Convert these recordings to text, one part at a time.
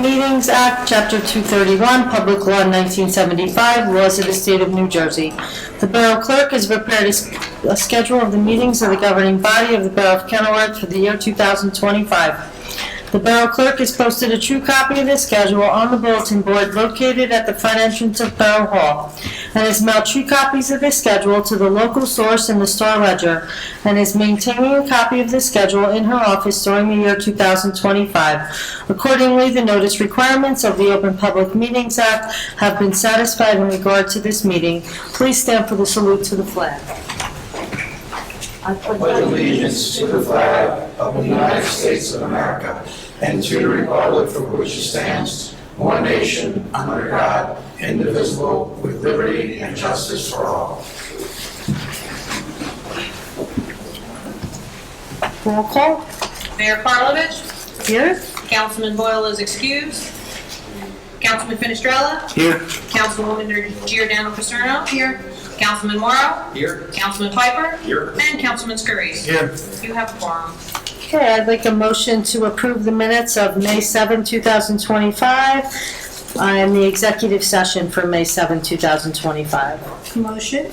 Meetings Act, Chapter 231, Public Law 1975, Laws of the State of New Jersey. The Borough Clerk has prepared a schedule of the meetings of the governing body of the Borough of Kenilworth for the year 2025. The Borough Clerk has posted a true copy of this schedule on the bulletin board located at the front entrance of Borough Hall, and has mailed true copies of this schedule to the local source in the Star Ledger, and is maintaining a copy of this schedule in her office during the year 2025. Accordingly, the notice requirements of the Open Public Meetings Act have been satisfied in regard to this meeting. Please stand for the salute to the flag. I pledge allegiance to the flag of the United States of America and to the republic for which it stands, one nation, under God, indivisible, with liberty and justice for all. Roll call. Mayor Karlovich. Here. Councilman Boyle is excused. Councilman Finestrella. Here. Councilwoman Giordano Paserno. Here. Councilman Morrow. Here. Councilman Piper. Here. And Councilman Scurries. Here. You have a quorum. Okay, I'd like a motion to approve the minutes of May 7, 2025, and the executive session for May 7, 2025. Motion.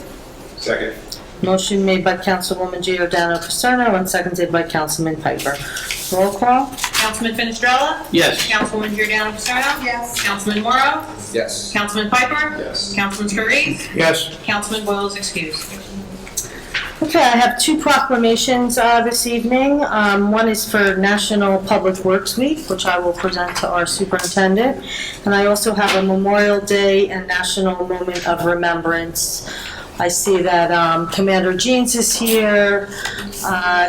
Second. Motion made by Councilwoman Giordano Paserno and seconded by Councilman Piper. Roll call. Councilman Finestrella. Yes. Councilwoman Giordano Paserno. Yes. Councilman Morrow. Yes. Councilman Piper. Yes. Councilman Scurries. Yes. Councilman Boyle is excused. Okay, I have two proclamations this evening. One is for National Public Works Week, which I will present to our superintendent. And I also have a Memorial Day and National Moment of Remembrance. I see that Commander Jeans is here,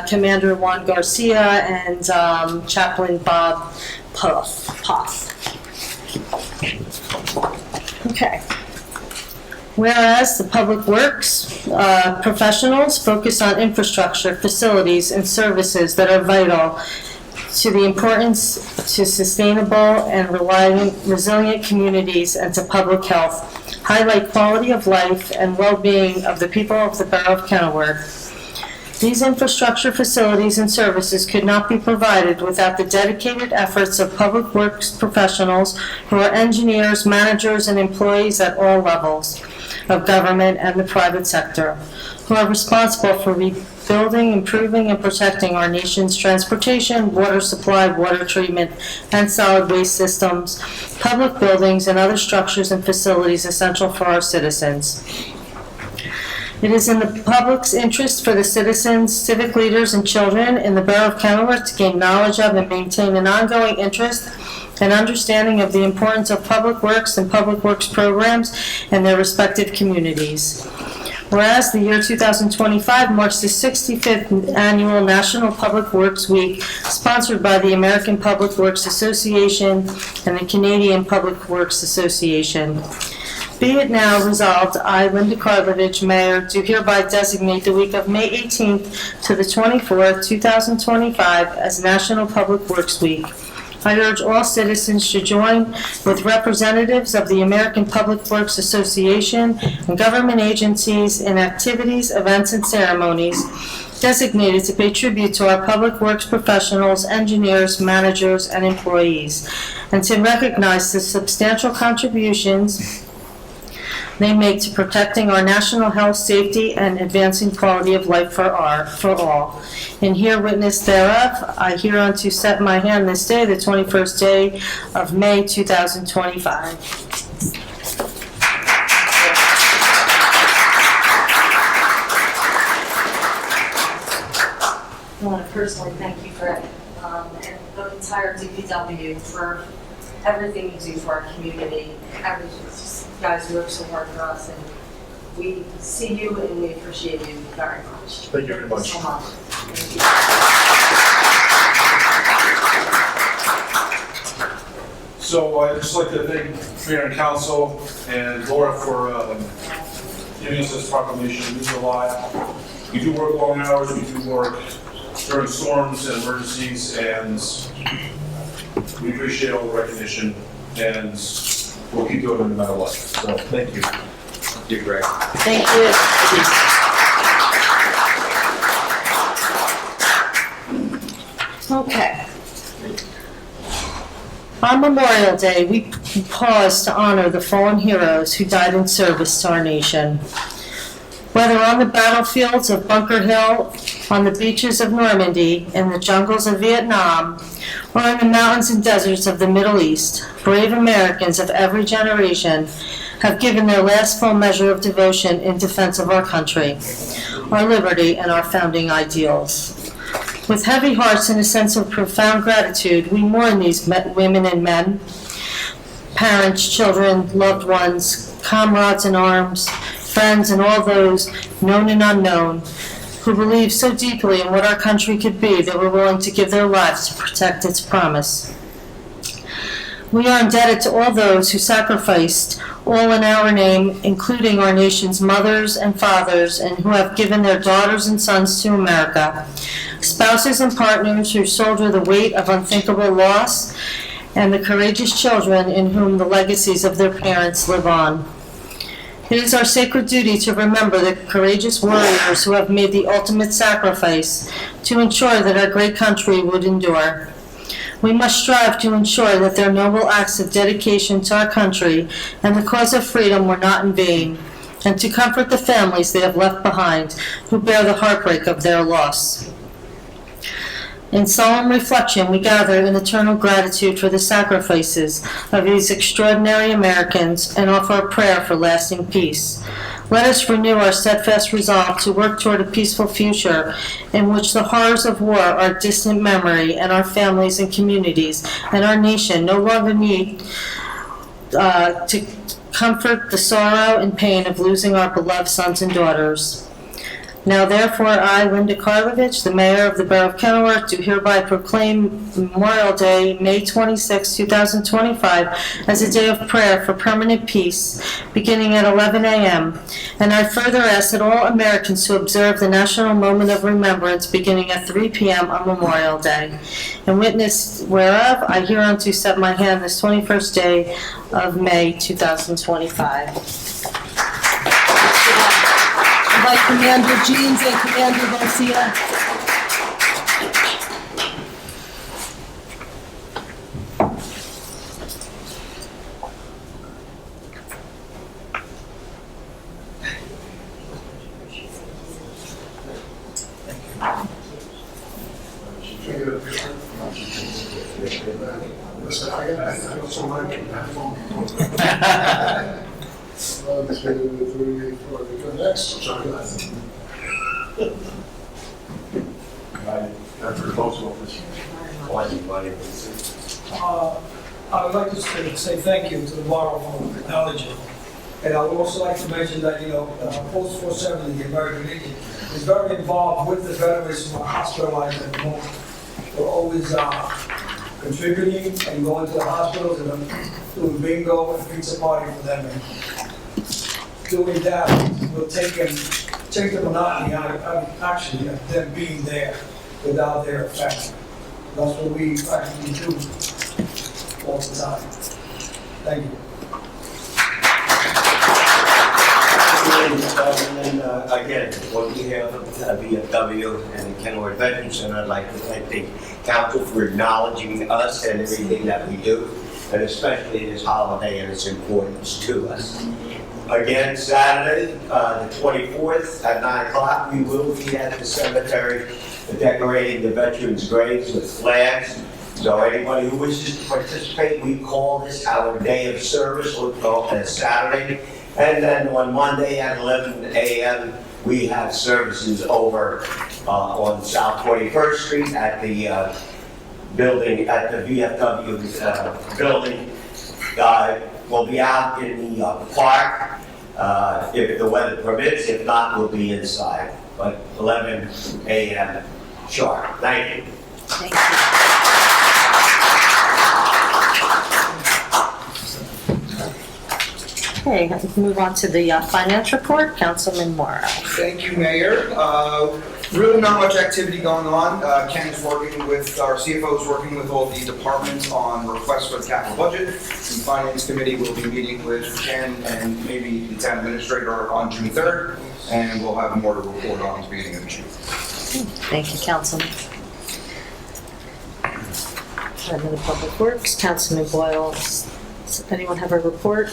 Commander Juan Garcia, and Chaplain Bob Poth. Okay. Whereas the Public Works professionals focus on infrastructure, facilities, and services that are vital to the importance to sustainable and resilient communities and to public health, highlight quality of life and well-being of the people of the Borough of Kenilworth. These infrastructure facilities and services could not be provided without the dedicated efforts of public works professionals who are engineers, managers, and employees at all levels of government and the private sector, who are responsible for rebuilding, improving, and protecting our nation's transportation, water supply, water treatment, and solid waste systems, public buildings, and other structures and facilities essential for our citizens. It is in the public's interest for the citizens, civic leaders, and children in the Borough of Kenilworth to gain knowledge of and maintain an ongoing interest and understanding of the importance of public works and public works programs in their respective communities. Whereas the year 2025 marks the 65th annual National Public Works Week, sponsored by the American Public Works Association and the Canadian Public Works Association. Be it now resolved, I, Linda Karlovich, Mayor, do hereby designate the week of May 18th to the 24th, 2025 as National Public Works Week. I urge all citizens to join with representatives of the American Public Works Association and government agencies in activities, events, and ceremonies designated to pay tribute to our public works professionals, engineers, managers, and employees, and to recognize the substantial contributions they make to protecting our national health, safety, and advancing quality of life for all. And here witness thereof, I hereunto set my hand this day, the 21st day of May, 2025. I want to personally thank you, Greg, and the entire DPW for everything you do for our community. You guys work so hard for us, and we see you and we appreciate you very much. Thank you very much. So much. Thank you. So I'd just like to thank Mayor and Council and Laura for giving us this proclamation. It means a lot. We do work long hours, we do work during storms and emergencies, and we appreciate all the recognition, and we'll keep doing it no matter what. So thank you. Thank you, Greg. Thank you. Okay. On Memorial Day, we pause to honor the fallen heroes who died in service to our nation. Whether on the battlefields of Bunker Hill, on the beaches of Normandy, in the jungles of Vietnam, or in the mountains and deserts of the Middle East, brave Americans of every generation have given their last full measure of devotion in defense of our country, our liberty, and our founding ideals. With heavy hearts and a sense of profound gratitude, we mourn these women and men, parents, children, loved ones, comrades in arms, friends, and all those, known and unknown, who believe so deeply in what our country could be that we're willing to give their lives to protect its promise. We are indebted to all those who sacrificed all in our name, including our nation's mothers and fathers, and who have given their daughters and sons to America, spouses and partners who shoulder the weight of unthinkable loss, and the courageous children in whom the legacies of their parents live on. It is our sacred duty to remember the courageous warriors who have made the ultimate sacrifice to ensure that our great country would endure. We must strive to ensure that their noble acts of dedication to our country and the cause of freedom were not in vain, and to comfort the families they have left behind who bear the heartbreak of their loss. In solemn reflection, we gather in eternal gratitude for the sacrifices of these extraordinary Americans and offer a prayer for lasting peace. Let us renew our steadfast resolve to work toward a peaceful future in which the horrors of war are distant memory, and our families and communities and our nation no longer need to comfort the sorrow and pain of losing our beloved sons and daughters. Now therefore, I, Linda Karlovich, the Mayor of the Borough of Kenilworth, do hereby proclaim Memorial Day, May 26, 2025, as a day of prayer for permanent peace, beginning at 11 a.m. And I further ask that all Americans to observe the National Moment of Remembrance beginning at 3 p.m. on Memorial Day. In witness whereof, I hereunto set my hand this 21st day of May 2025. By Commander Jeans and Commander Garcia. I would like to say thank you to the Borough for acknowledging. And I would also like to mention that, Post 470, the American Legion, is very involved with the veterans who are hospitalized at the moment. We're always contributing and going to the hospitals and doing bingo and pizza party for them. And doing that will take the monotony out of actually them being there without their effect. That's what we practically do all the time. Thank you. And again, on behalf of VFW and the Kenilworth Veterans Center, I'd like to thank the council for acknowledging us and everything that we do, and especially this holiday and its importance to us. Again, Saturday, the 24th at 9 o'clock, we will be at the cemetery decorating the veterans' graves with flags. So anybody who wishes to participate, we call this our day of service on Saturday. And then on Monday at 11 a.m., we have services over on South 21st Street at the building, at the VFW building. We'll be out in the park if the weather permits. If not, we'll be inside. But 11 a.m. sharp. Thank you. Thank you. Okay, let's move on to the finance report. Councilman Morrow. Thank you, Mayor. Really not much activity going on. Ken is working with, our CFO is working with all the departments on requests for the capital budget. The Finance Committee will be meeting with Ken and maybe the town administrator on June 3rd, and we'll have more to report on at the beginning of June. Thank you, Councilman. Department of Public Works, Councilman Boyle. Does anyone have a report?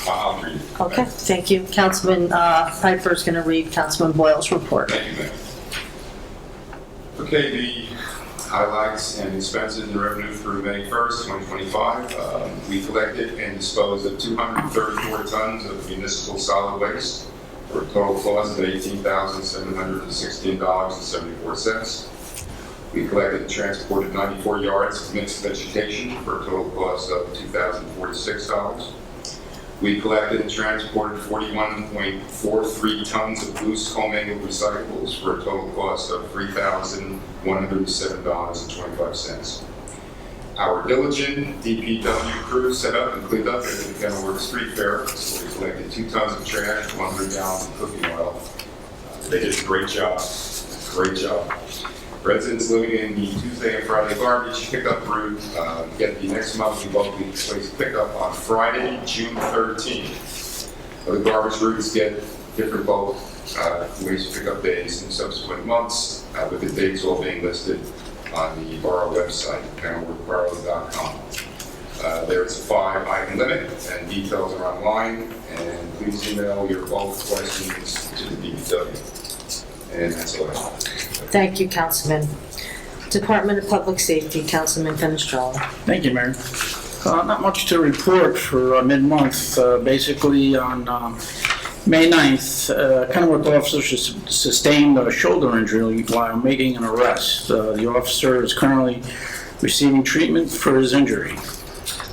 I'll read it. Okay, thank you. Councilman Piper is going to read Councilman Boyle's report. Thank you, Mayor. Okay, the highlights and expenses and revenue through May 1st, 2025. We collected and disposed of 234 tons of municipal solid waste for a total cost of $18,716.74. We collected and transported 94 yards of mixed vegetation for a total cost of $2,046. We collected and transported 41.43 tons of loose commingled recyclables for a total cost of $3,107.25. Our diligent DPW crew set up and cleaned up at the Kenilworth Street Fair. We collected 2 tons of trash, 100 gallons of cooking oil. They did a great job. Great job. Residents living in the Tuesday and Friday garbage pickup route get the next monthly bulky waste pickup on Friday, June 13th. The garbage routes get different bulk waste pickup days in subsequent months, with the dates all being listed on the borough website, kenilworthborough.com. There's a 5-item limit, and details are online. And please email your bulk questions to the DPW. And that's all I have. Thank you, Councilman. Department of Public Safety, Councilman Fenestrella. Thank you, Mayor. Not much to report for mid-month. Basically, on May 9th, Kenilworth officers sustained a shoulder injury while making an arrest. The officer is currently receiving treatment for his injury.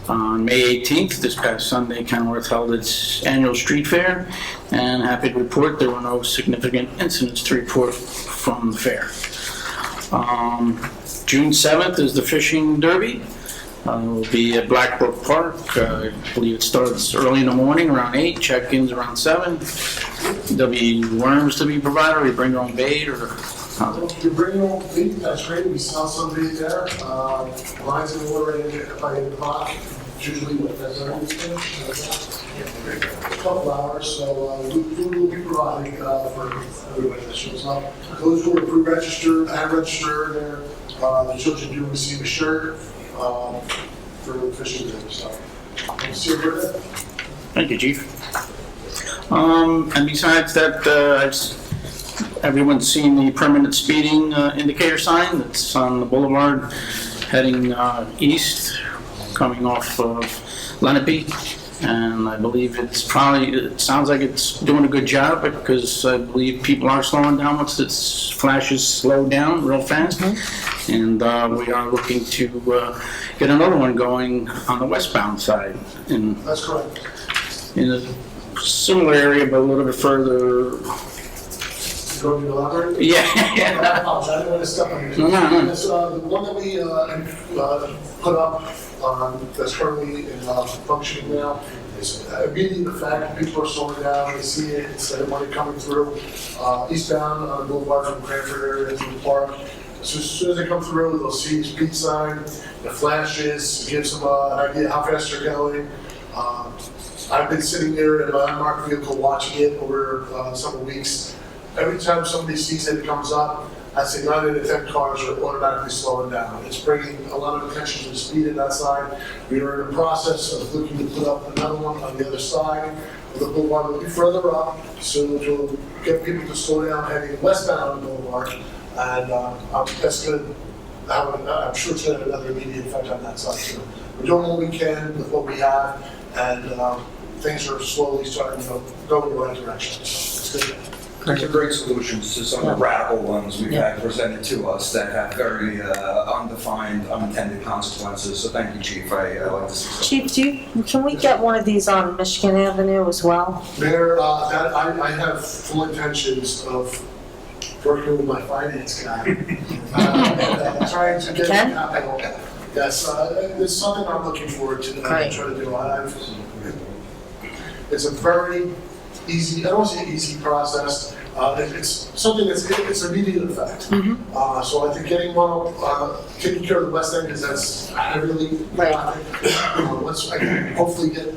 On May 18th, this past Sunday, Kenilworth held its annual street fair, and happy to report there were no significant incidents to report from the fair. June 7th is the fishing derby. It will be at Blackbrook Park. I believe it starts early in the morning, around 8, check-ins around 7. There'll be worms to be provided, or you bring your own bait, or... You bring your own bait, that's great, we sell some bait there. Lines in the water by 8 o'clock, usually what that's already finished. A couple hours, so food will be provided for everybody that shows up. Those who are pre-registered and registered there, the children do receive a shirt for fishing day, so. See you later. Thank you, Chief. And besides that, everyone's seen the permanent speeding indicator sign that's on the boulevard heading east, coming off of Lenape. And I believe it sounds like it's doing a good job, because I believe people are slowing down once its flashes slow down real fast. And we are looking to get another one going on the westbound side. That's correct. In a similar area, but a little bit further. You want me to elaborate? Yeah. I apologize, I didn't want to step on you. No. It's the one that we put up that's currently in functioning now. It's immediate effect. People are slowing down. They see it. It's money coming through eastbound on the boulevard from Cranford area to the park. So as soon as they come through, they'll see the speed sign, the flashes, gives them an idea how fast they're going. I've been sitting there in my unmarked vehicle watching it over several weeks. Every time somebody sees it comes up, I say 9 out of 10 cars are automatically slowing down. It's bringing a lot of attention to the speed in that side. We are in the process of looking to put up another one on the other side of the boulevard, a little bit further up, so that will get people to slow down heading westbound on the boulevard. And that's going to have, I'm sure it's going to have another immediate effect on that side too. We're doing what we can with what we have, and things are slowly starting to go in the right direction. So it's good. These are great solutions to some of the radical ones we've had presented to us that have very undefined, unintended consequences. So thank you, Chief. I like to see Chief, can we get one of these on Michigan Avenue as well? There, I have full intentions of working with my finance guy and trying to get capital. Yes, it's something I'm looking forward to. Try to do. It's a very easy, I don't want to say easy process. It's something it's immediate effect. So I think getting one, taking care of the West End, because that's really, once I can hopefully get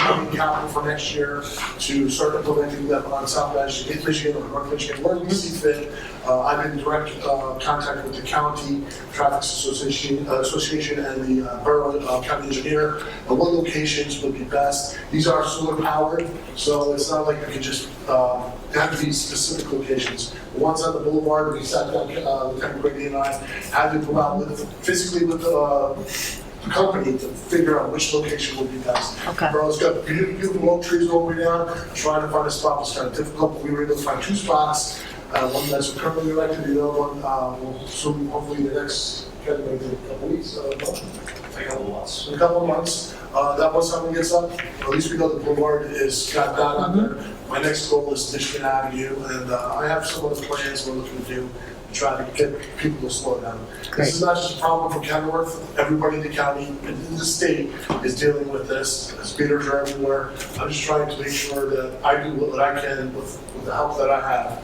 coming capital for next year to start implementing them on South Michigan or North Michigan, where we see fit. I've been in direct contact with the county traffic association and the borough county engineer. What locations would be best? These are solar powered, so it's not like we can just, they have to be specific locations. The ones on the boulevard, we sat down, Lieutenant Brady and I had to go out physically with the company to figure out which location would be best. Okay. It's got beautiful oak trees all the way down. Trying to find a spot was kind of difficult, but we were able to find 2 spots. One that's currently elected, the other one will soon, hopefully the next, maybe a couple weeks, A couple months. in a couple of months. That once someone gets up, at least we know the boulevard is got that on there. My next goal is Michigan Avenue, and I have some other plans we're looking to do to try to get people to slow down. Great. This is not just a problem for Kenworth. Everybody in the county and in the state is dealing with this. Speeders are everywhere. I'm just trying to make sure that I do what I can with the help that I have.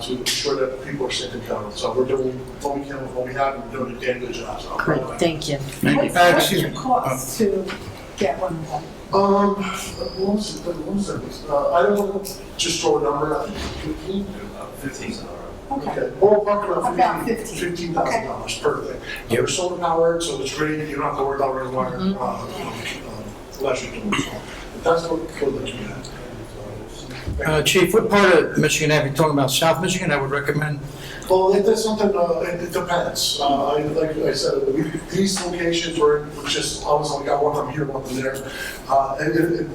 To ensure that people are safe and sound. So we're doing what we can with what we have, and we're doing a damn good job. So Great, thank you. What's the cost to get one of them? What was it? I don't want to just throw a number out. 15? 15. Okay. Ballpark About $15,000 per thing. They're solar powered, so it's great. You don't have to worry about running wire, electric. But that's what we're looking at. Chief, what part of Michigan Avenue, talking about South Michigan, I would recommend? Well, that's something, it depends. Like I said, these locations were just, I was like, I want them here, I want them there. And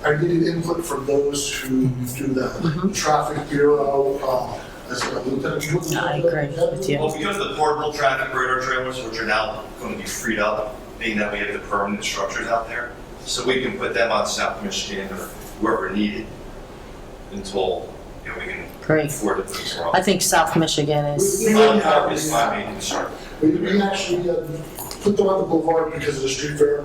I needed input from those who do that. Traffic Bureau, as a lieutenant. I agree with you. Well, because of the portable traffic radar trailers, which are now going to be freed up, being that we have the permanent structures out there, so we can put them on South Michigan or wherever needed until, we can Great. afford it as well. I think South Michigan is, That is my main concern. We actually put them on the boulevard because of the street fair.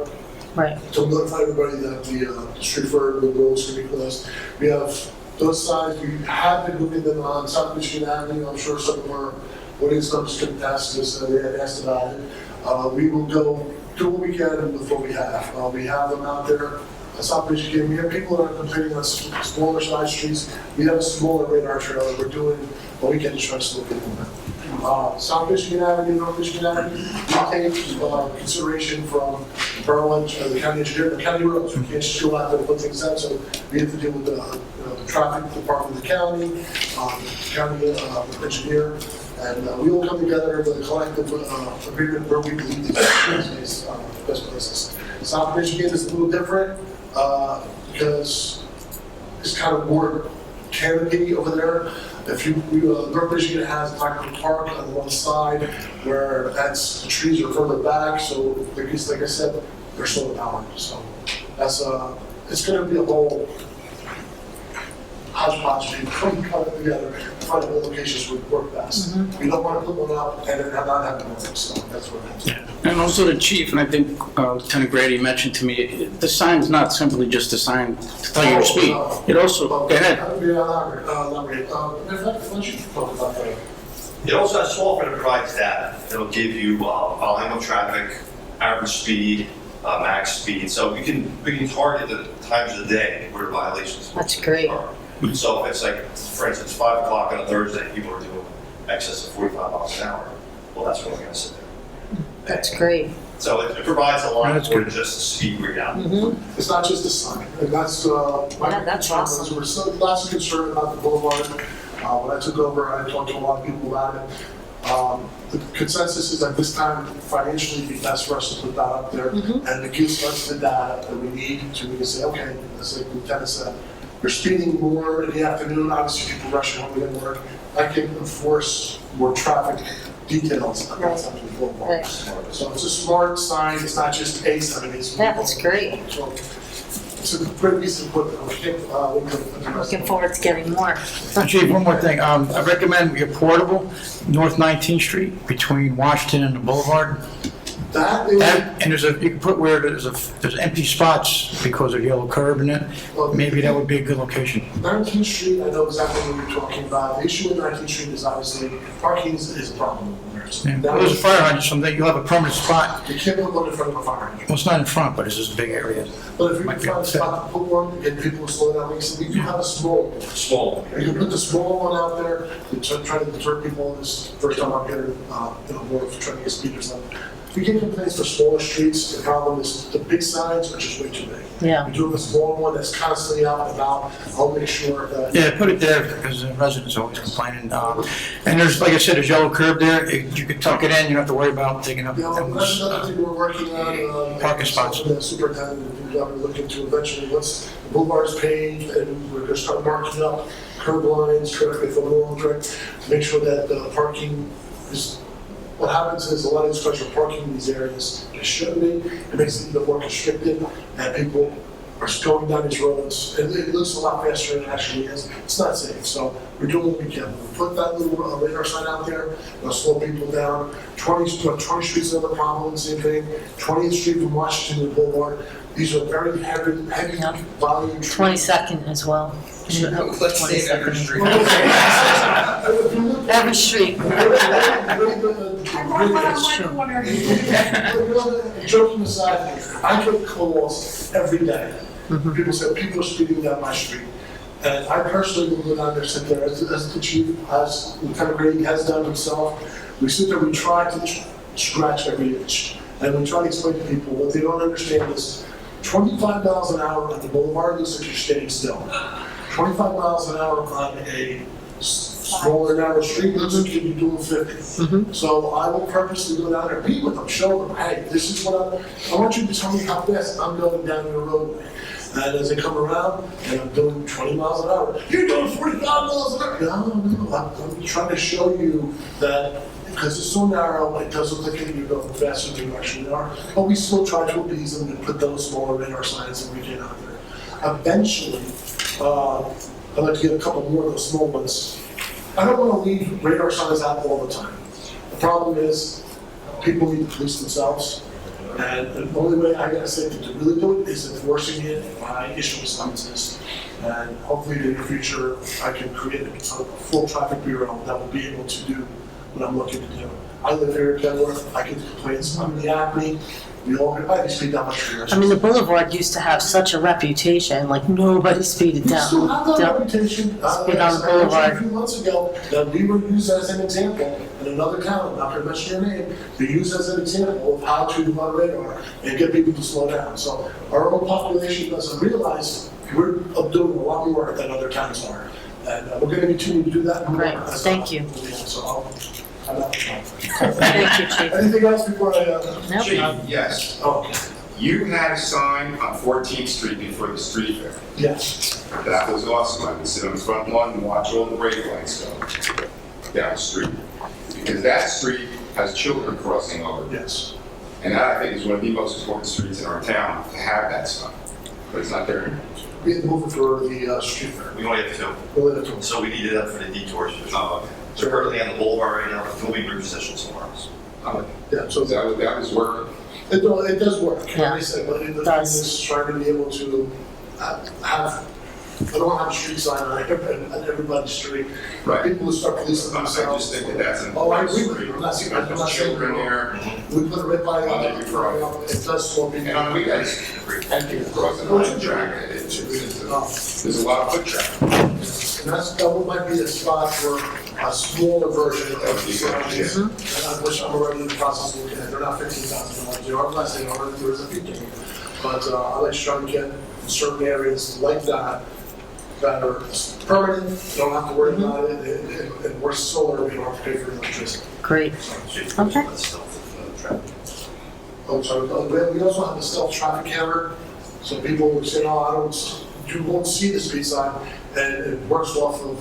right. To notify everybody that the street fair, the roads can be closed. We have those signs, we have been moving them on South Michigan Avenue. I'm sure some of our audience members can attest this, they had asked about it. We will go do what we can with what we have. We have them out there. South Michigan, we have people that are complaining on smaller side streets. We have a smaller radar trailer. We're doing what we can to try to slow people down. South Michigan Avenue, North Michigan Avenue, we take consideration from Berlin, the county engineer, the county roads. We can't just go out there and put things out, so we have to deal with the traffic department of the county engineer, and we will come together with a collective agreement where we believe these are the best places. South Michigan is a little different. Because it's kind of more canopy over there. North Michigan has Blackwood Park on one side where the trees are further back, so like I said, they're solar powered. So that's it's going to be a whole hodgepodge thing, putting it together, find what locations would work best. We don't want to put one up and then not have it work, so that's what it is. Yeah. And also the chief, and I think Lieutenant Grady mentioned to me, the sign's not simply just a sign to tell you your speed. It also, go ahead. It also has software that provides data. It'll give you volume of traffic, average speed, max speed. So we can target the times of the day where violations. That's great. So if it's like, for instance, 5 o'clock on a Thursday, people are doing excess of 45 miles an hour. Well, that's when we're going to sit there. That's great. So it provides a lot more than just a speed readout. It's not just a sign, and that's that's awesome. We're so lots of concern about the boulevard. When I took over, I talked to a lot of people about it. The consensus is that this time financially it'd be best for us to put that up there, and it gives us the data that we need to we can say, okay, as like the lieutenant said, you're speeding more in the afternoon. Obviously, people rushing home to get work. I can enforce more traffic details on that side of the boulevard. Right. So it's a smart sign. It's not just a sign. It's That's great. So it's a great piece of equipment. Looking forward to getting more. Chief, one more thing. I recommend your portable, North 19th Street, between Washington and the Boulevard. That is, And you can put where there's empty spots because of yellow curb in it. Maybe that would be a good location. 19th Street, I know exactly what you're talking about. The issue with 19th Street is obviously parking is a problem over there. So Yeah. that Well, there's a was- fire hydrant someday, you'll have a permanent spot. You can't put one in front of a fire hydrant. Well, it's not in front, but it's just a big area. But if you Might can be find a upset. spot to put one, and people will slow down, like I said, we do have a small one. Small. You can put the small one out there to try to deter people. This first time I'm getting, more of trying to get speeders on. We get complaints for smaller streets. The problem is the big signs are just way too big. Yeah. We do have a small one that's constantly out and about. I'll make sure that. Yeah, put it there, because the residents always complaining. And there's, like I said, there's yellow curb there, you could tuck it in, you don't have to worry about taking up. You know, that's another thing we're working on. Parking spots. The superintendent and we're looking to eventually, once the boulevard's paved, and we're gonna start marking up curb lines correctly for the long trip, to make sure that parking is, what happens is a lot of these cars are parking in these areas they shouldn't be. It makes it even more constricted, and people are going down these roads, and it looks a lot faster than it actually is. It's not safe, so we're doing what we can. We'll put that little radar sign out there, it'll slow people down. 20th Street's another problem, same thing. 20th Street from Washington to Boulevard, these are very heavy volume. 22nd as well. Let's say every street. Every street. Joking aside, I get calls every day. People say, people are speeding down my street. And I personally will go down there, sit there, as the chief, as Lieutenant Grady has done himself. We sit there, we try to scratch every itch. And we try to explain to people what they don't understand is 25 miles an hour on the boulevard looks like you're standing still. 25 miles an hour on a smaller, narrow street looks like you're doing 50. So I will purposely go down there, meet with them, show them, hey, this is what I want you to tell me how fast I'm going down your roadway. And as they come around, and I'm doing 20 miles an hour, you're doing 45 miles an hour. No, I'm trying to show you that because it's so narrow, it doesn't look like you're going faster than you actually are. But we still try to appease them and put those smaller radar signs that we get out there. Eventually, I'd like to get a couple more of those small ones. I don't want to leave radar signs out all the time. The problem is, people need to police themselves. And the only way I gotta say to really do it is enforcing it by issuing summonses. And hopefully in the future, I can create a full traffic bureau that will be able to do what I'm looking to do. I live here in Kenworth, I get complaints, I'm in the Acme, we all, I speed down my street. I mean, the boulevard used to have such a reputation, like nobody speeded We down. still have that Down- reputation. Speed on the I mentioned boulevard. a few months ago that we were used as an example in another town, I'm not gonna mention your name, be used as an example of how to run radar and get people to slow down. So our own population doesn't realize we're doing a lot more than other towns are. And we're gonna continue to do that more. Great, as thank you. So I'm out. Thank you, Chief. Anything else before I, Nope. Chief, yes. oh, You had a sign on 14th Street before the street fair. yes. That was awesome. I would sit on the front lawn and watch all the brake lights go down the street. Because that street has children crossing over. Yes. And that, I think, is one of the most important streets in our town to have that sign. But it's not there anymore. We had to move it for the street fair. We only have two, We'll let it go. so we needed that for the detours. Oh, okay. So currently on the boulevard right now, we'll be repositioned somewhere else. Oh, Yeah, so that was working. it does work. Yeah, Like I said, but the thing does. is trying to be able to have, I don't have a street sign on everybody's street. Right. People who start policing I just themselves. think that that's an Oh, I important agree. street. I'm not saying- I'm not There's saying- children there. We put it right by, Oh, you're right. it does slow people. And on weekends, Thank you. crossing the line track, there's a lot of foot traffic. And that might be a spot for a smaller version That would of be the good, signs. yeah. And which I'm already in the process of looking at. They're not $15,000. They are less, they are, there is a fee. But I like to try to get in certain areas like that are permanent, don't have to worry about it, and we're solar, we don't have to pay for electricity. Great. Okay. Oh, sorry, we also have the stealth traffic camera, so people will say, oh, you won't see the speed sign, and it works off of,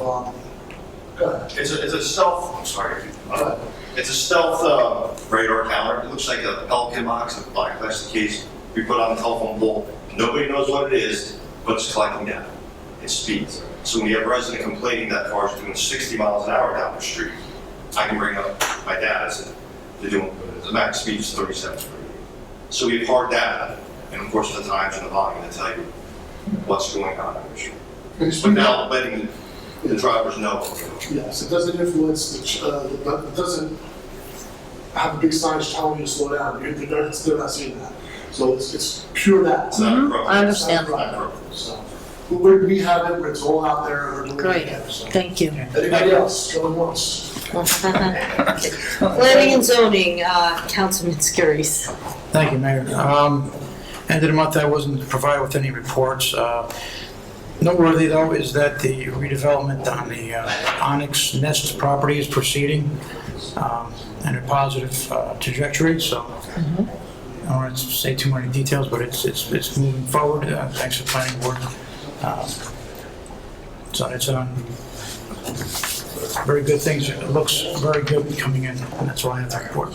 go ahead. It's a stealth, I'm sorry. Go It's a stealth radar counter. It looks like a Pelican box, a black plastic case we put on the telephone pole. Nobody knows what it is, but it's collecting data. It speeds. So when you have a resident complaining that cars are doing 60 miles an hour down the street, I can bring up my data and say, they're doing, the max speed is 37. So we have hard data, and of course the times and the volume to tell you what's going on the street. Without letting the drivers know. Yes, it doesn't influence, but it doesn't have a big signage telling you to slow down. They're not seeing that. So it's pure that. It's not appropriate. I understand. It's not appropriate. So we have it, it's all out there. We're doing Great, it. So. thank you. Anybody else going once? Planning and zoning, Councilman Scurries. Thank you, Mayor. End of the month, I wasn't provided with any reports. Noteworthy, though, is that the redevelopment on the Onyx Nest property is proceeding in a positive trajectory, so I don't want to say too many details, but it's moving forward. Thanks to planning board. So it's on very good things. It looks very good coming in, and that's why I have that report.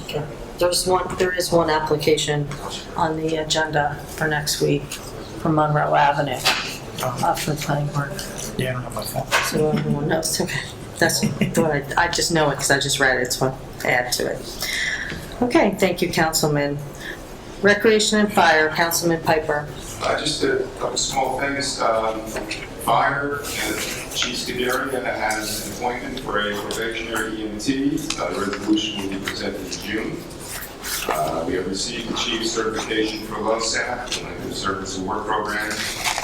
There is one application on the agenda for next week for Monroe Avenue, for the planning board. Yeah, I don't know about that. So everyone knows, okay. That's what I just know it because I just read it, so I add to it. Okay, thank you, Councilman. Recreation and Fire, Councilman Piper. Just a couple small things. Fire, Chief Scuderia has an appointment for a probationary EMT. The resolution will be presented in June. We have received the Chief's certification for LoSAP, the Length of Service and Work Program,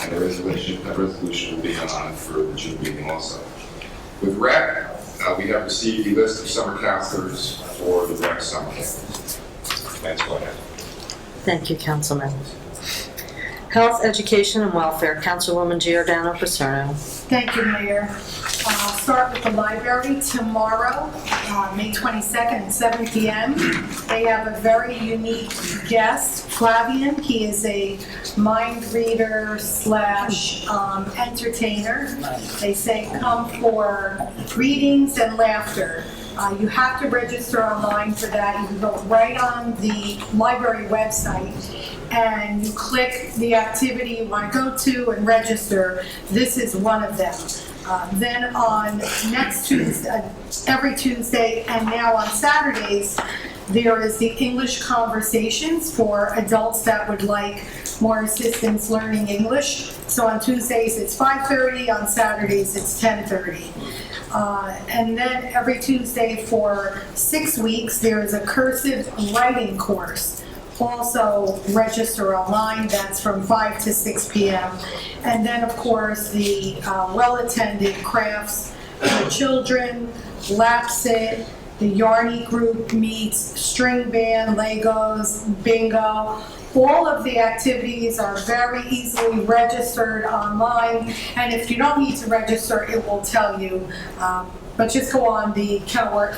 and the resolution will be on for the June meeting also. With REC, we have received the list of summer counselors for the REC summer camp. That's what I have. Thank you, Councilman. Health, Education, and Welfare, Councilwoman Giordano Paserno. Thank you, Mayor. I'll start with the library tomorrow, May 22nd at 7 p.m. They have a very unique guest, Flavian. He is a mind reader / entertainer. They say come for readings and laughter. You have to register online for that. You can go right on the library website and you click the activity you want to go to and register. This is one of them. Then on next Tuesday, every Tuesday, and now on Saturdays, there is the English Conversations for adults that would like more assistance learning English. So on Tuesdays it's 5:30, on Saturdays it's 10:30. And then every Tuesday for 6 weeks, there is a cursive writing course. Also register online, that's from 5 to 6 p.m. And then, of course, the well-attended crafts for children, Lapsit, the Yarny group meets, string band, Legos, bingo. All of the activities are very easily registered online, and if you don't need to register, it will tell you. But just go on the Kenilworth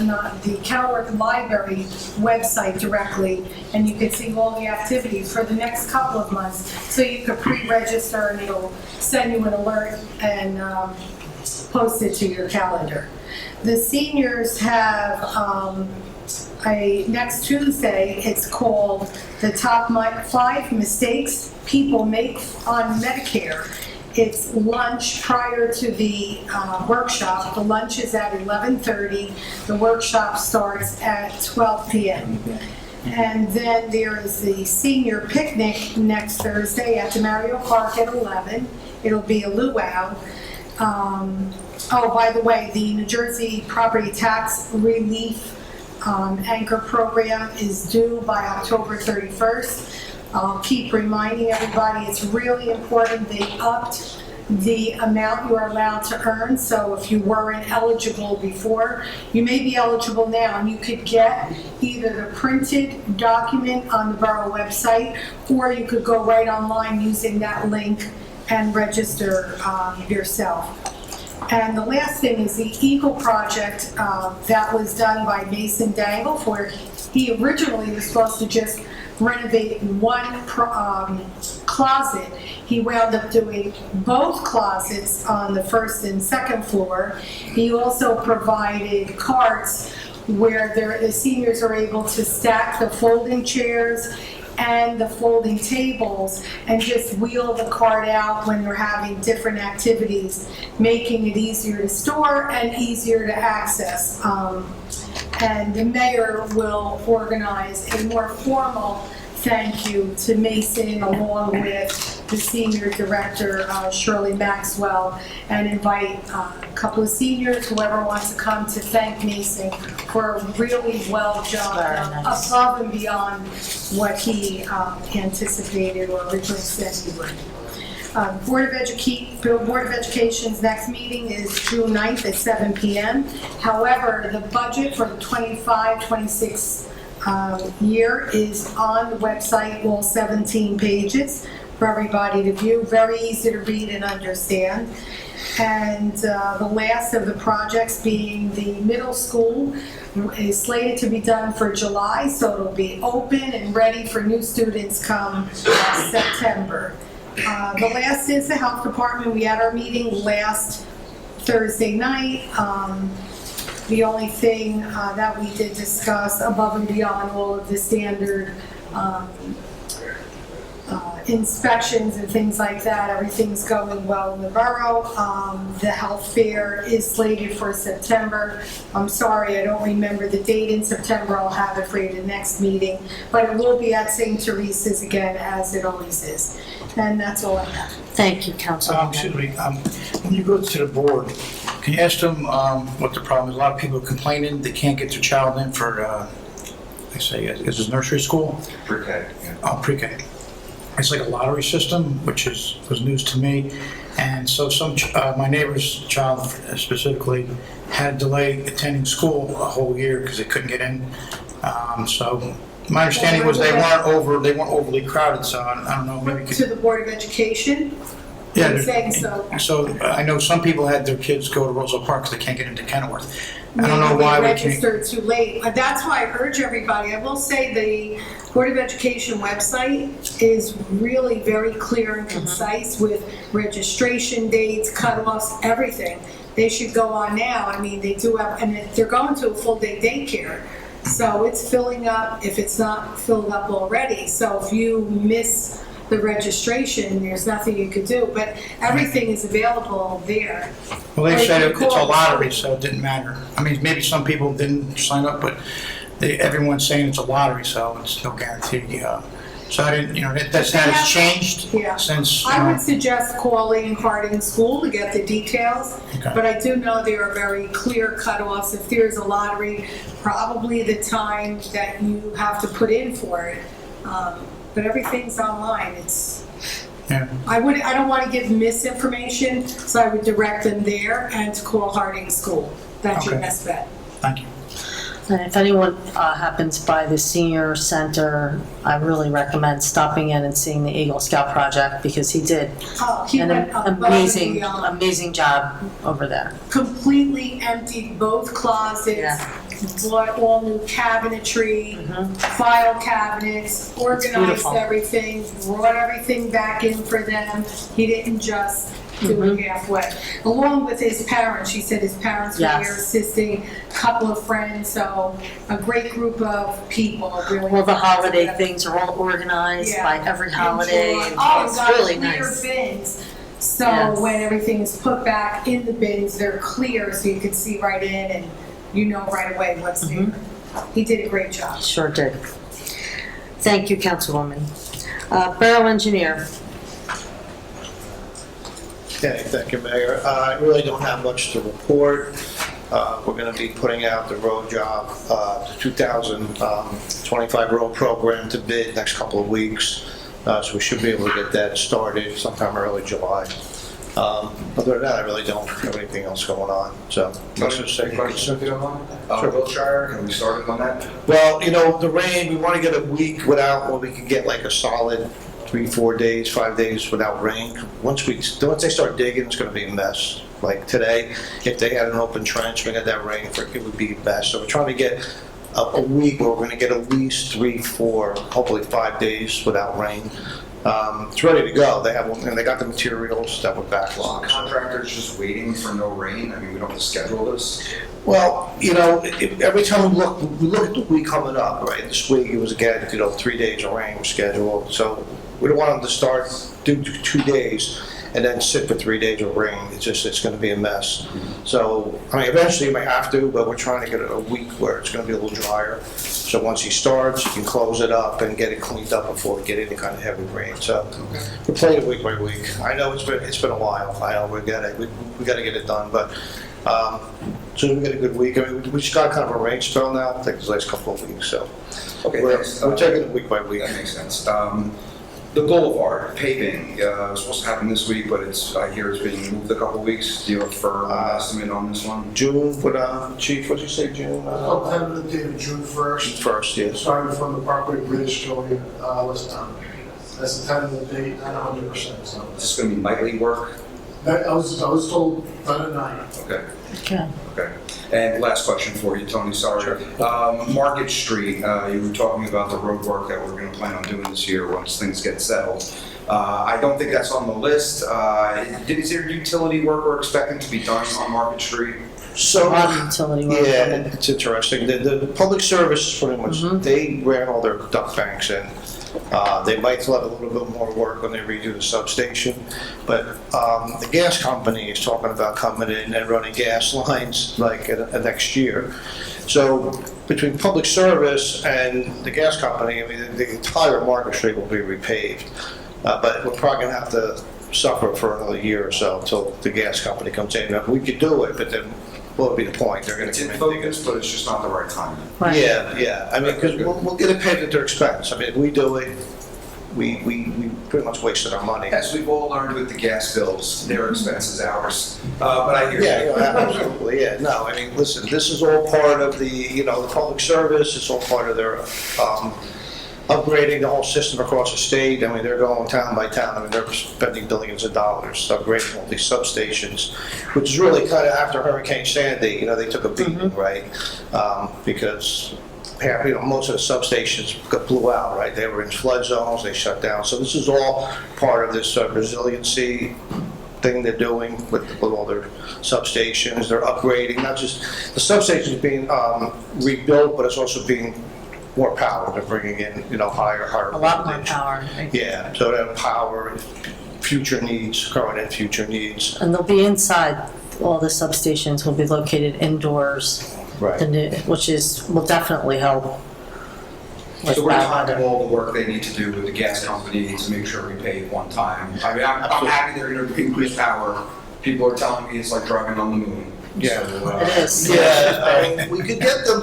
Library website directly, and you can see all the activities for the next couple of months. So you could pre-register, and it'll send you an alert and post it to your calendar. The seniors have next Tuesday, it's called the Top 5 Mistakes People Make on Medicare. It's lunch prior to the workshop. The lunch is at 11:30. The workshop starts at 12 p.m. And then there is the senior picnic next Thursday at the Mario Park at 11. It'll be a luau. Oh, by the way, the New Jersey Property Tax Relief Anchor Program is due by October 31st. I'll keep reminding everybody, it's really important. They upped the amount you are allowed to earn. So if you weren't eligible before, you may be eligible now, and you could get either the printed document on the borough website, or you could go right online using that link and register yourself. And the last thing is the Eagle Project that was done by Mason Dangle, where he originally was supposed to just renovate one closet. He wound up doing both closets on the first and second floor. He also provided carts where the seniors are able to stack the folding chairs and the folding tables and just wheel the cart out when they're having different activities, making it easier to store and easier to access. And the mayor will organize a more formal thank you to Mason along with the senior director, Shirley Maxwell, and invite a couple of seniors, whoever wants to come to thank Mason for a really well job, Very done, nice. above and beyond what he anticipated or originally said he would. Board of Education's next meeting is June 9th at 7 p.m. However, the budget for the 25-26 year is on the website, all 17 pages for everybody to view. Very easy to read and understand. And the last of the projects being the middle school is slated to be done for July, so it'll be open and ready for new students come September. The last is the health department. We had our meeting last Thursday night. The only thing that we did discuss above and beyond all of the standard inspections and things like that, everything's going well in the borough. The health fair is slated for September. I'm sorry, I don't remember the date in September. I'll have it for you the next meeting, but it will be at St. Teresa's again, as it always is. And that's all I have. Thank you, Councilwoman. Excuse me, when you go to the board, can you ask them what the problem is? A lot of people are complaining they can't get their child in for, they say, is it nursery school? Pre-K. Oh, pre-K. It's like a lottery system, which was news to me. And so my neighbor's child specifically had delay attending school a whole year because they couldn't get in. So my understanding was they weren't overly crowded, so I don't know, maybe. To the Board of Education? Yeah, I'm saying so. So I know some people had their kids go to Roseville Park because they can't get into Kenilworth. I don't know why we can't. Registered too late. That's why I urge everybody, I will say the Board of Education website is really very clear and concise with registration dates, cutoffs, everything. They should go on now. I mean, they do have, and they're going to a full day daycare. So it's filling up if it's not filled up already. So if you miss the registration, there's nothing you could do, but everything is available there. Well, they said it's a lottery, so it didn't matter. I mean, maybe some people didn't sign up, but everyone's saying it's a lottery, so it's no guarantee. So I didn't, that has changed since. I would suggest calling Harding School to get the details, Okay. but I do know there are very clear cutoffs. If there's a lottery, probably the time that you have to put in for it. But everything's online. Yeah. I don't want to give misinformation, so I would direct them there and to call Harding School. That's your Okay. best bet. Thank you. And if anyone happens by the senior center, I really recommend stopping in and seeing the Eagle Scout project because he did He an went above and amazing, beyond. amazing job over there. Completely emptied both closets, Yeah. bought all new cabinetry, file cabinets, organized beautiful. everything, brought everything back in for them. He didn't just do it halfway. Along with his parents, she said his parents were Yes. here assisting, a couple of friends, so a great group of people, really. All the holiday things are all organized Yeah. by every holiday. Enjoy. and Oh, it's got really clear nice. bins. So Yes. when everything is put back in the bins, they're clear, so you can see right in and you know right away what's there. He did a great job. Sure did. Thank you, Councilwoman. Borough Engineer. Okay, thank you, Mayor. I really don't have much to report. We're going to be putting out the road job, the 2025 road program to bid next couple of weeks. So we should be able to get that started sometime early July. Other than that, I really don't have anything else going on. So, let's just say. Questions if you don't mind? Sure. Wiltshire, can we start on that? Well, the rain, we want to get a week without, where we can get like a solid 3, 4 days, 5 days without rain. Once they start digging, it's going to be a mess. Like today, if they had an open trench, we had that rain, it would be a mess. So we're trying to get a week where we're going to get at least 3, 4, hopefully 5 days without rain. It's ready to go. They got the materials that were backlogged. Contractors just waiting for no rain? I mean, we don't have to schedule this? Well, every time we look at the week coming up, right? This week it was again, 3 days of rain scheduled. So we don't want them to start, do 2 days, and then sit for 3 days of rain. It's going to be a mess. So, eventually you may have to, but we're trying to get a week where it's going to be a little drier. So once he starts, you can close it up and get it cleaned up before we get any kind of heavy rain. So we're playing it week by week. I know it's been a while. I know we got to get it done, but soon as we get a good week, I mean, we just got kind of a rain spell now, I think the last couple of weeks, so. Okay, We're thanks. taking it week by week. That makes sense. The Boulevard paving, was supposed to happen this week, but I hear it's being moved a couple of weeks. Do you have a firm estimate on this one? June, Chief, what'd you say, June? I'll have the date of June 1st. First, yes. Starting from the Parkway Bridge going west town. That's the tentative date, not 100%, so. Is this gonna be nightly work? I was told done at night. Okay. Okay. Okay. And last question for you, Tony, sorry. Market Street, you were talking about the road work that we're going to plan on doing this year once things get settled. I don't think that's on the list. Is there utility work we're expecting to be done on Market Street? So, A lot of utility work. yeah, it's interesting. The public service, pretty much, they ran all their duct banks in. They might still have a little bit more work when they redo the substation, but the gas company is talking about coming in and running gas lines like next year. So between public service and the gas company, I mean, the entire Market Street will be repaved. But we're probably gonna have to suffer for another year or so until the gas company comes in. We could do it, but then what would be the point? They're gonna It's come in in. focus, but it's just not the right time. Right. Yeah, I mean, because we'll get it paid at their expense. I mean, if we do it, we pretty much wasted our money. As we've all learned with the gas bills, their expense is ours. But I hear you. Yeah, absolutely, yeah. No, I mean, listen, this is all part of the public service. It's all part of their upgrading the whole system across the state. I mean, they're going town by town. I mean, they're spending billions of dollars upgrading all these substations, which is really kind of after Hurricane Sandy, they took a beating, right? Because most of the substations blew out, right? They were in flood zones, they shut down. So this is all part of this resiliency thing they're doing with all their substations. They're upgrading, not just, the substations being rebuilt, but it's also being more power. They're bringing in, higher A lot more voltage. power. Yeah, so that power, future needs, current and future needs. And they'll be inside, all the substations will be located indoors, Right. which will definitely help. So we're timing all the work they need to do with the gas company to make sure we pay it one time. I mean, I'm happy they're going to increase power. People are telling me it's like driving on the moon. Yeah. So, It is. Yeah, I mean, we could get them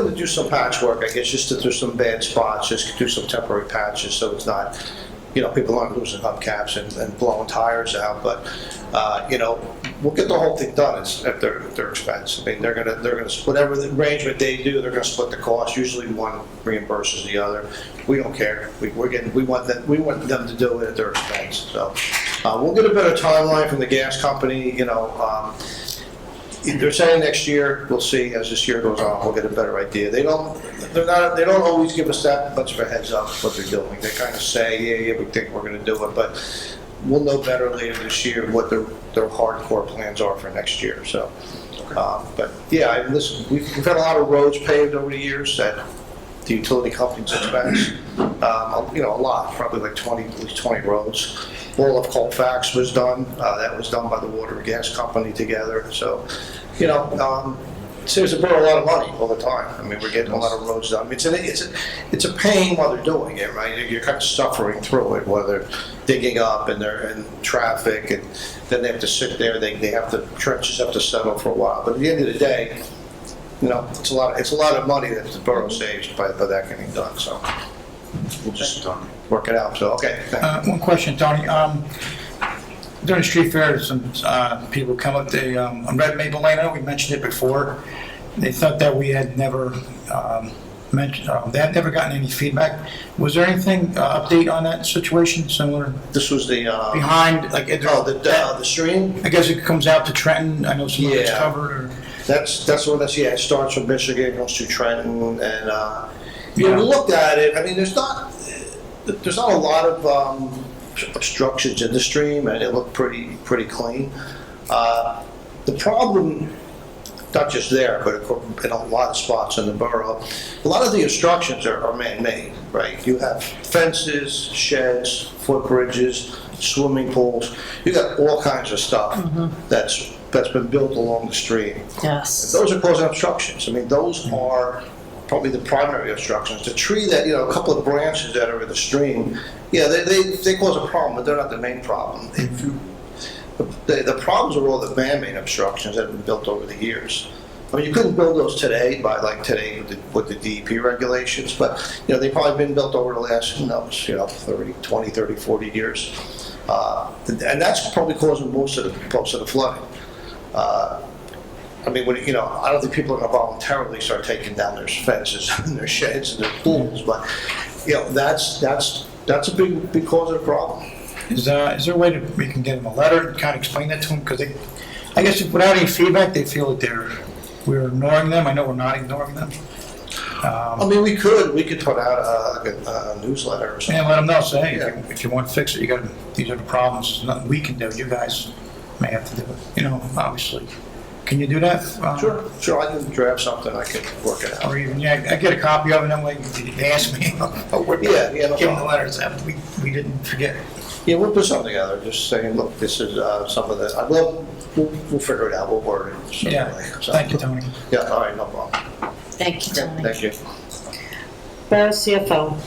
to do some patchwork, I guess, just to do some bad spots, just do some temporary patches, so it's not, people aren't losing hubcaps and blowing tires out, but, we'll get the whole thing done at their expense. I mean, they're gonna, whatever the arrangement they do, they're gonna split the cost. Usually one reimburses the other. We don't care. We want them to do it at their expense, so. We'll get a better timeline from the gas company, they're saying next year. We'll see as this year goes on. We'll get a better idea. They don't always give us that much of a heads up what they're doing. They kind of say, yeah, we think we're going to do it, but we'll know better later this year what their hardcore plans are for next year. So, but yeah, listen, we've had a lot of roads paved over the years at the utility company's expense. A lot, probably like at least 20 roads. All of Colfax was done. That was done by the water and gas company together. So, it saves the borough a lot of money all the time. I mean, we're getting a lot of roads done. It's a pain while they're doing it, right? You're kind of suffering through it while they're digging up and they're in traffic, and then they have to sit there. They have to, trenches have to settle for a while. But at the end of the day, it's a lot of money that the borough saves by that getting done. So we'll just work it out. So okay. One question, Tony. During the street fair, some people come up. On Red Maple Lane, I know we mentioned it before. They thought that we had never mentioned. They had never gotten any feedback. Was there anything update on that situation? Similar. This was the behind, like the stream. I guess it comes out to Trenton. I know some of it's Yeah. covered. Or, That's what that's, yeah, it starts from Michigan, goes to Trenton, and, we looked at it. I mean, there's not a lot of obstructions in the stream, and it looked pretty clean. The problem, not just there, but in a lot of spots in the borough, a lot of the obstructions are man-made, right? You have fences, sheds, footbridges, swimming pools. You got all kinds of stuff that's been built along the stream. Yes. Those are causing obstructions. I mean, those are probably the primary obstructions. The tree that, a couple of branches that are in the stream, yeah, they cause a problem, but they're not the main problem. The problems are all the man-made obstructions that have been built over the years. I mean, you couldn't build those today with the DEP regulations, but, they've probably been built over the last, 20, 30, 40 years. And that's probably causing most of the flooding. I mean, I don't think people are going to voluntarily start taking down their fences and their sheds and their pools, but, that's a big cause of the problem. Is there a way that we can get them a letter and kind of explain that to them? Because I guess without any feedback, they feel that we're ignoring them. I know we're not ignoring them. I mean, we could put out a newsletter or something. And let them know, say, hey, if you want to fix it, these are the problems. There's nothing we can do. You guys may have to do it, obviously. Can you do that? Sure, I can draft something, I can work it out. Or even, I get a copy of it, that way they ask me, no give them the letters, we didn't forget. Yeah, we'll put something together, just saying, look, this is some of the, we'll figure it out, we'll word it. Yeah, thank you, Tony. Yeah, all right, no problem. Thank you, Tony. Thank you. Borough CFO.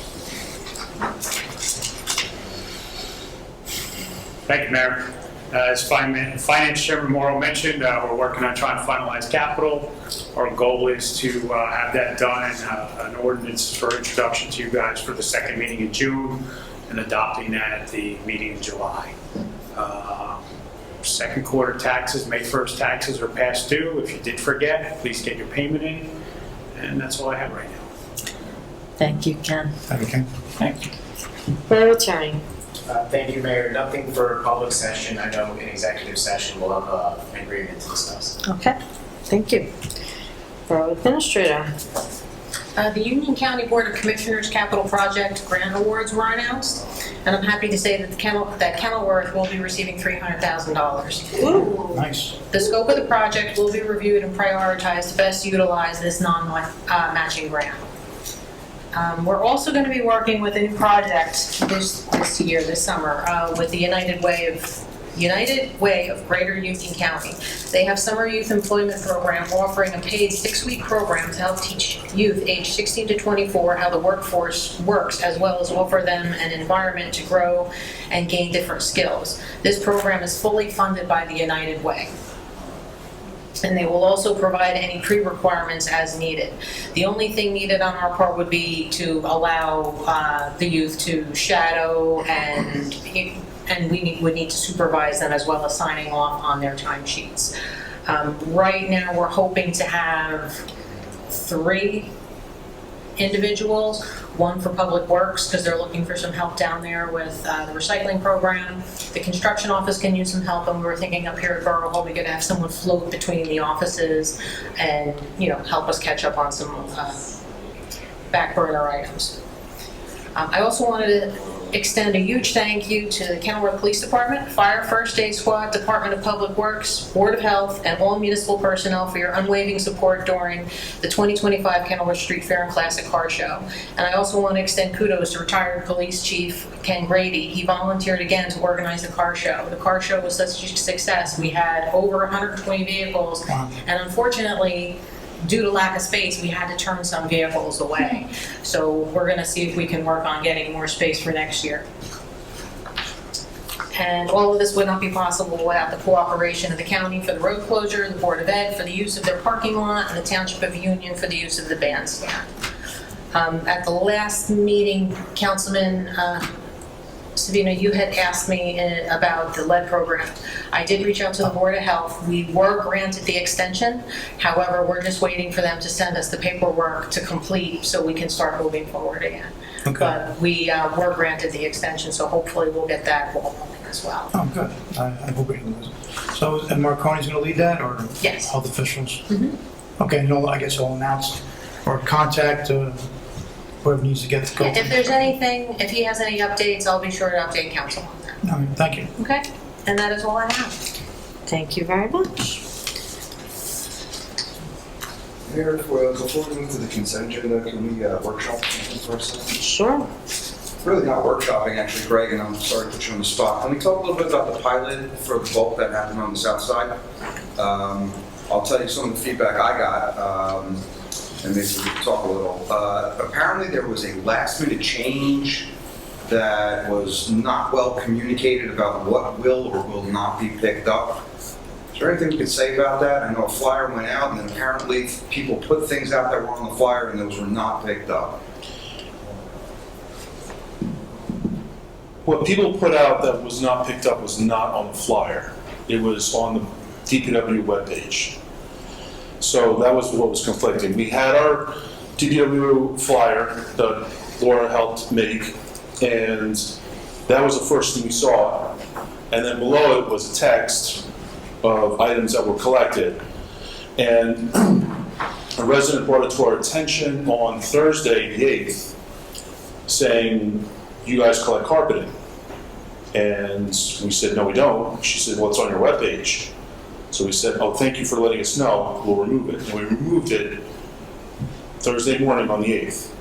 Thank you, Mayor. As Finance Chairman Morrow mentioned, we're working on trying to finalize capital. Our goal is to have that done and an ordinance for introduction to you guys for the second meeting in June and adopting that at the meeting in July. Second quarter taxes, May 1st taxes are past due. If you did forget, please get your payment in. And that's all I have right now. Thank you, Ken. Thank you, Ken. Thank you. Borough Attorney. Thank you, Mayor. Nothing for public session. I know in executive session we'll have an agreement to discuss. Okay, thank you. Borough Administrator. The Union County Board of Commissioners Capital Project grant awards were announced, and I'm happy to say that Kenilworth will be receiving $300,000. Nice. The scope of the project will be reviewed and prioritized to best utilize this non-matching grant. We're also going to be working with a new project this summer, with the United Way of Greater Union County. They have summer youth employment program offering a paid 6-week program to help teach youth aged 16 to 24 how the workforce works, as well as offer them an environment to grow and gain different skills. This program is fully funded by the United Way. And they will also provide any pre-requirements as needed. The only thing needed on our part would be to allow the youth to shadow, and we would need to supervise them as well as signing off on their timesheets. Right now, we're hoping to have 3 individuals, one for Public Works, because they're looking for some help down there with the recycling program. The construction office can use some help, and we were thinking up here at Borough Hall we could have someone float between the offices and, help us catch up on some back burner items. I also wanted to extend a huge thank you to the Kenilworth Police Department, Fire First Aid Squad, Department of Public Works, Board of Health, and all municipal personnel for your unwavering support during the 2025 Kenilworth Street Fair and Classic Car Show. And I also want to extend kudos to retired Police Chief Ken Grady. He volunteered again to organize the car show. The car show was such a success. We had over 120 vehicles, and unfortunately, due to lack of space, we had to turn some vehicles away. So we're going to see if we can work on getting more space for next year. And all of this would not be possible without the cooperation of the county for the road closure, the Board of Ed for the use of their parking lot, and the Township of Union for the use of the bandstand. At the last meeting, Councilman Savino, you had asked me about the lead program. I did reach out to the Board of Health. We were granted the extension. However, we're just waiting for them to send us the paperwork to complete so we can start moving forward again. Okay. But we were granted the extension, so hopefully we'll get that ball rolling as well. Oh, good. I hope we can. So, and Marconi's going to lead that, or yes, health officials? Mm-hmm. Okay, I guess I'll announce or contact whoever needs to get the code. If there's anything, if he has any updates, I'll be sure to update council on that. Thank you. Okay, and that is all I have. Thank you very much. Mayor, before we move to the consent agenda, can we workshop for a second? Sure. Really not workshopping, actually, Greg, and I'm sorry to put you on the spot. Can we talk a little bit about the pilot for the bulk that happened on the south side? I'll tell you some of the feedback I got, and maybe we can talk a little. Apparently there was a last minute change that was not well communicated about what will or will not be picked up. Is there anything we could say about that? I know a flyer went out, and then apparently people put things out that were on the flyer, and those were not picked up. What people put out that was not picked up was not on the flyer. It was on the DPW webpage. So that was what was conflicting. We had our DPW flyer that Laura helped make, and that was the first thing we saw. And then below it was a text of items that were collected. And a resident brought it to our attention on Thursday, the 8th, saying, you guys collect carpeting. And we said, no, we don't. She said, well, it's on your webpage. So we said, oh, thank you for letting us know. We'll remove it. And we removed it Thursday morning on the 8th.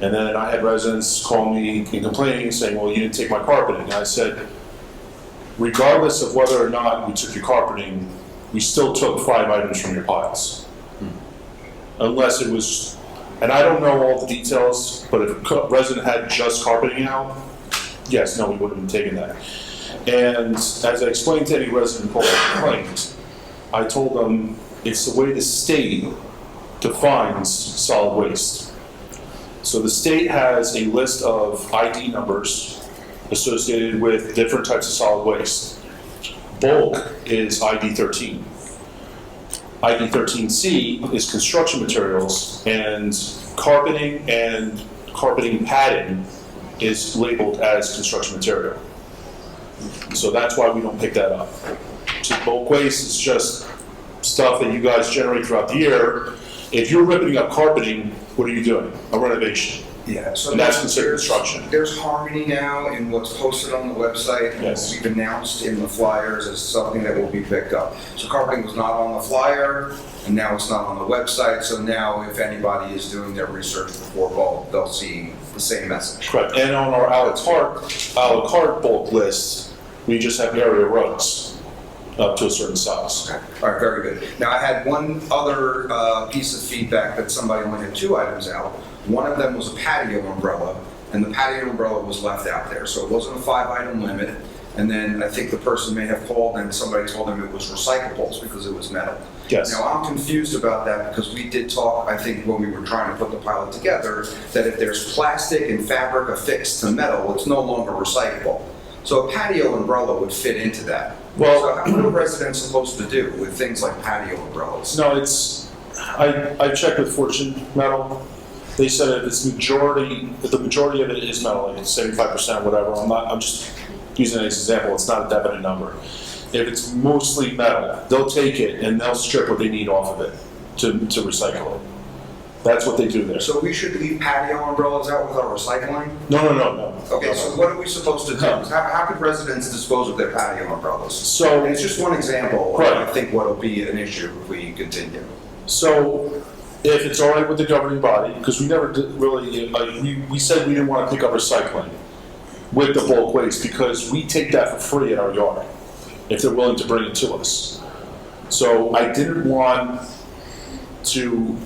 And then I had residents call me and complaining, saying, well, you didn't take my carpeting. And I said, regardless of whether or not we took your carpeting, we still took 5 items from your piles. Unless it was, and I don't know all the details, but if a resident had just carpeting out, yes, no, we would have been taking that. And as I explained to any resident who complained, I told them it's the way the state defines solid waste. So the state has a list of ID numbers associated with different types of solid waste. Bulk is ID 13. ID 13C is construction materials, and carpeting padding is labeled as construction material. So that's why we don't pick that up. So bulk waste is just stuff that you guys generate throughout the year. If you're ripping up carpeting, what are you doing? A renovation. Yeah, so and that's considered construction. There's harmony now in what's posted on the website. Yes. We've announced in the flyers as something that will be picked up. So carpeting was not on the flyer, and now it's not on the website. So now if anybody is doing their research before bulk, they'll see the same message. Correct. And on our a la carte bulk list, we just have area rugs up to a certain size. Okay. All right, very good. Now I had one other piece of feedback that somebody only had 2 items out. One of them was a patio umbrella, and the patio umbrella was left out there. So it wasn't a 5-item limit. And then I think the person may have called and somebody told them it was recyclables because it was metal. Yes. Now I'm confused about that because we did talk, I think when we were trying to put the pilot together, that if there's plastic and fabric affixed to metal, it's no longer recyclable. So a patio umbrella would fit into that. Well, so what are residents supposed to do with things like patio umbrellas? No, I checked with Fortune Metal. They said if the majority of it is metal, like 75%, whatever. I'm just using it as an example. It's not a definite number. If it's mostly metal, they'll take it and they'll strip what they need off of it to recycle it. That's what they do there. So we should leave patio umbrellas out with our recycling? No. Okay, so what are we supposed to do? How could residents dispose of their patio umbrellas? So it's just one example. Right. I think what will be an issue if we continue. So if it's all right with the governing body, because we never did really, we said we didn't want to pick up recycling with the bulk waste because we take that for free at our yard if they're willing to bring it to us. So I didn't want to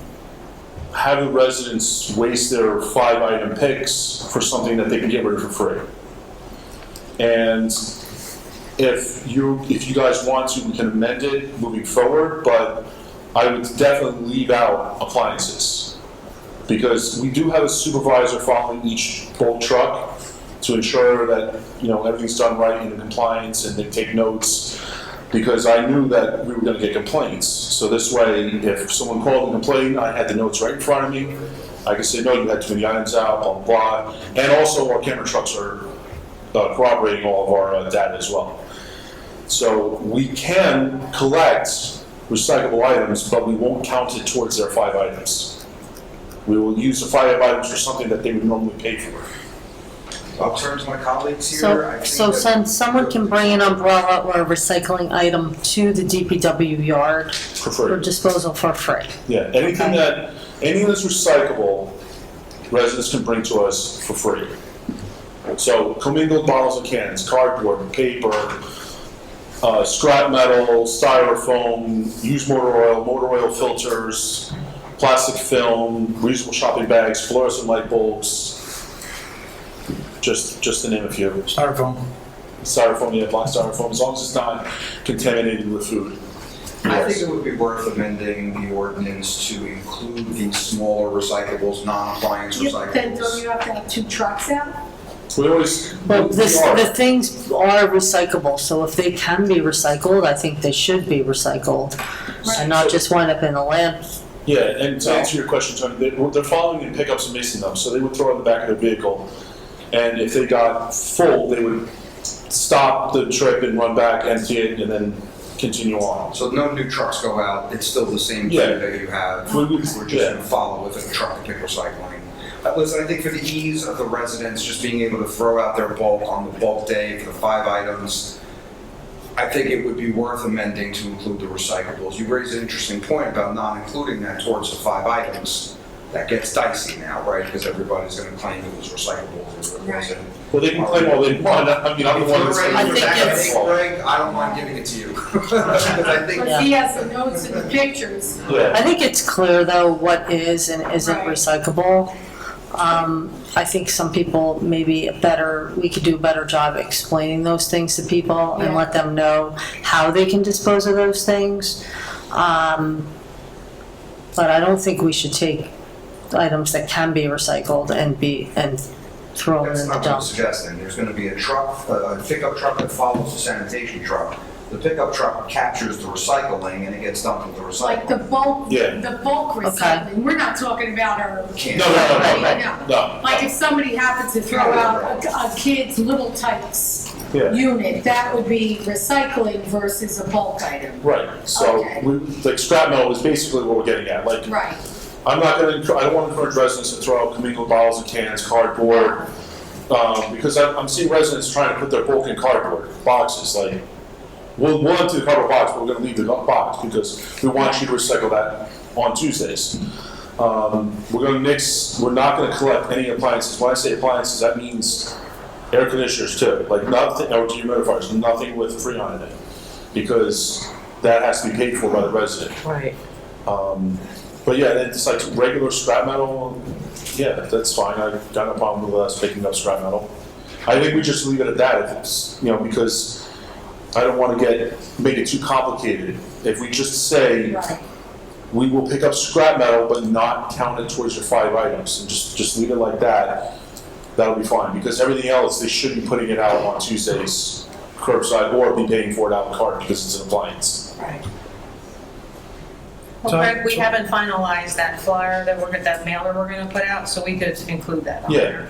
have the residents waste their 5-item picks for something that they can get rid of for free. And if you guys want to, we can amend it moving forward, but I would definitely leave out appliances because we do have a supervisor following each bulk truck to ensure that everything's done right in compliance and they take notes because I knew that we were going to get complaints. So this way, if someone called and complained, I had the notes right in front of me. I could say, no, you had too many items out, blah, blah, blah. And also our camera trucks are corroborating all of our data as well. So we can collect recyclable items, but we won't count it towards their 5 items. We will use the 5 items for something that they would normally pay for. I'll turn to my colleagues here. So since someone can bring an umbrella or a recycling item to the DPW yard for disposal for free. Yeah, anything that's recyclable, residents can bring to us for free. So commingled bottles and cans, cardboard, paper, scrap metal, styrofoam, used motor oil filters, plastic film, reusable shopping bags, fluorescent light bulbs, just to name a few. Styrofoam. Styrofoam, yeah, black styrofoam, as long as it's not contaminated with food. I think it would be worth amending the ordinance to include these smaller recyclables, non-appliance Then don't recyclables. you have to have 2 trucks out? We always, Well, we the things are recyclable, so if they can be recycled, I think they should be recycled. And not just wind up in a landfill. Yeah, and to answer your question, Tony, they're following in pickups and mixing them, so they would throw it in the back of their vehicle. And if they got full, they would stop the trip and run back, empty it, and then continue on. So no new trucks go out, it's still the same Yeah. thing that you have. We're just gonna follow with a truck and pick recycling. Listen, I think for the ease of the residents, just being able to throw out their bulk on the bulk day for the 5 items, I think it would be worth amending to include the recyclables. You raised an interesting point about not including that towards the 5 items. That gets dicey now, right? Because everybody's gonna claim it was recyclable or it wasn't. Well, they can claim all they want, I mean, I'm the one that's. I think Greg, I don't mind giving it to you. Because I think. But he has the notes and the pictures. I think it's clear though what is and isn't Right. recyclable. I think some people maybe we could do a better job explaining those things to people and Yeah. let them know how they can dispose of those things. But I don't think we should take items that can be recycled and throw them That's in the not what I'm dump. suggesting. There's gonna be a truck, a pickup truck that follows the sanitation truck. The pickup truck captures the recycling and it gets dumped with the Like the recycling. bulk, Yeah. the bulk recycling, we're not talking about our. No. Like if somebody happens to throw out a kid's little tykes Yeah. unit, that would be recycling versus a bulk item. Right, so, Okay. like scrap metal is basically what we're getting at, like, Right. I don't want to encourage residents to throw out commingled bottles and cans, cardboard, because I'm seeing residents trying to put their bulk in cardboard boxes, like, we'll empty the cardboard box, but we're gonna leave the box, because we want you to recycle that on Tuesdays. We're not gonna collect any appliances. When I say appliances, that means air conditioners too, like nothing, or dehumidifiers, nothing with Freon in it, because that has to be paid for by the resident. Right. But yeah, then it's like regular scrap metal, yeah, that's fine, I've got no problem with us picking up scrap metal. I think we just leave it at that, if it's, because I don't want to make it too complicated. If we just say, we will pick up scrap metal, but not count it towards your 5 items, and just leave it like that, that'll be fine, because everything else, they should be putting it out on Tuesdays curbside, or be paying for it out of cart, because it's an appliance. Right. Well, Greg, we haven't finalized that flyer that mailer we're gonna put out, so we could include that on Yeah. there.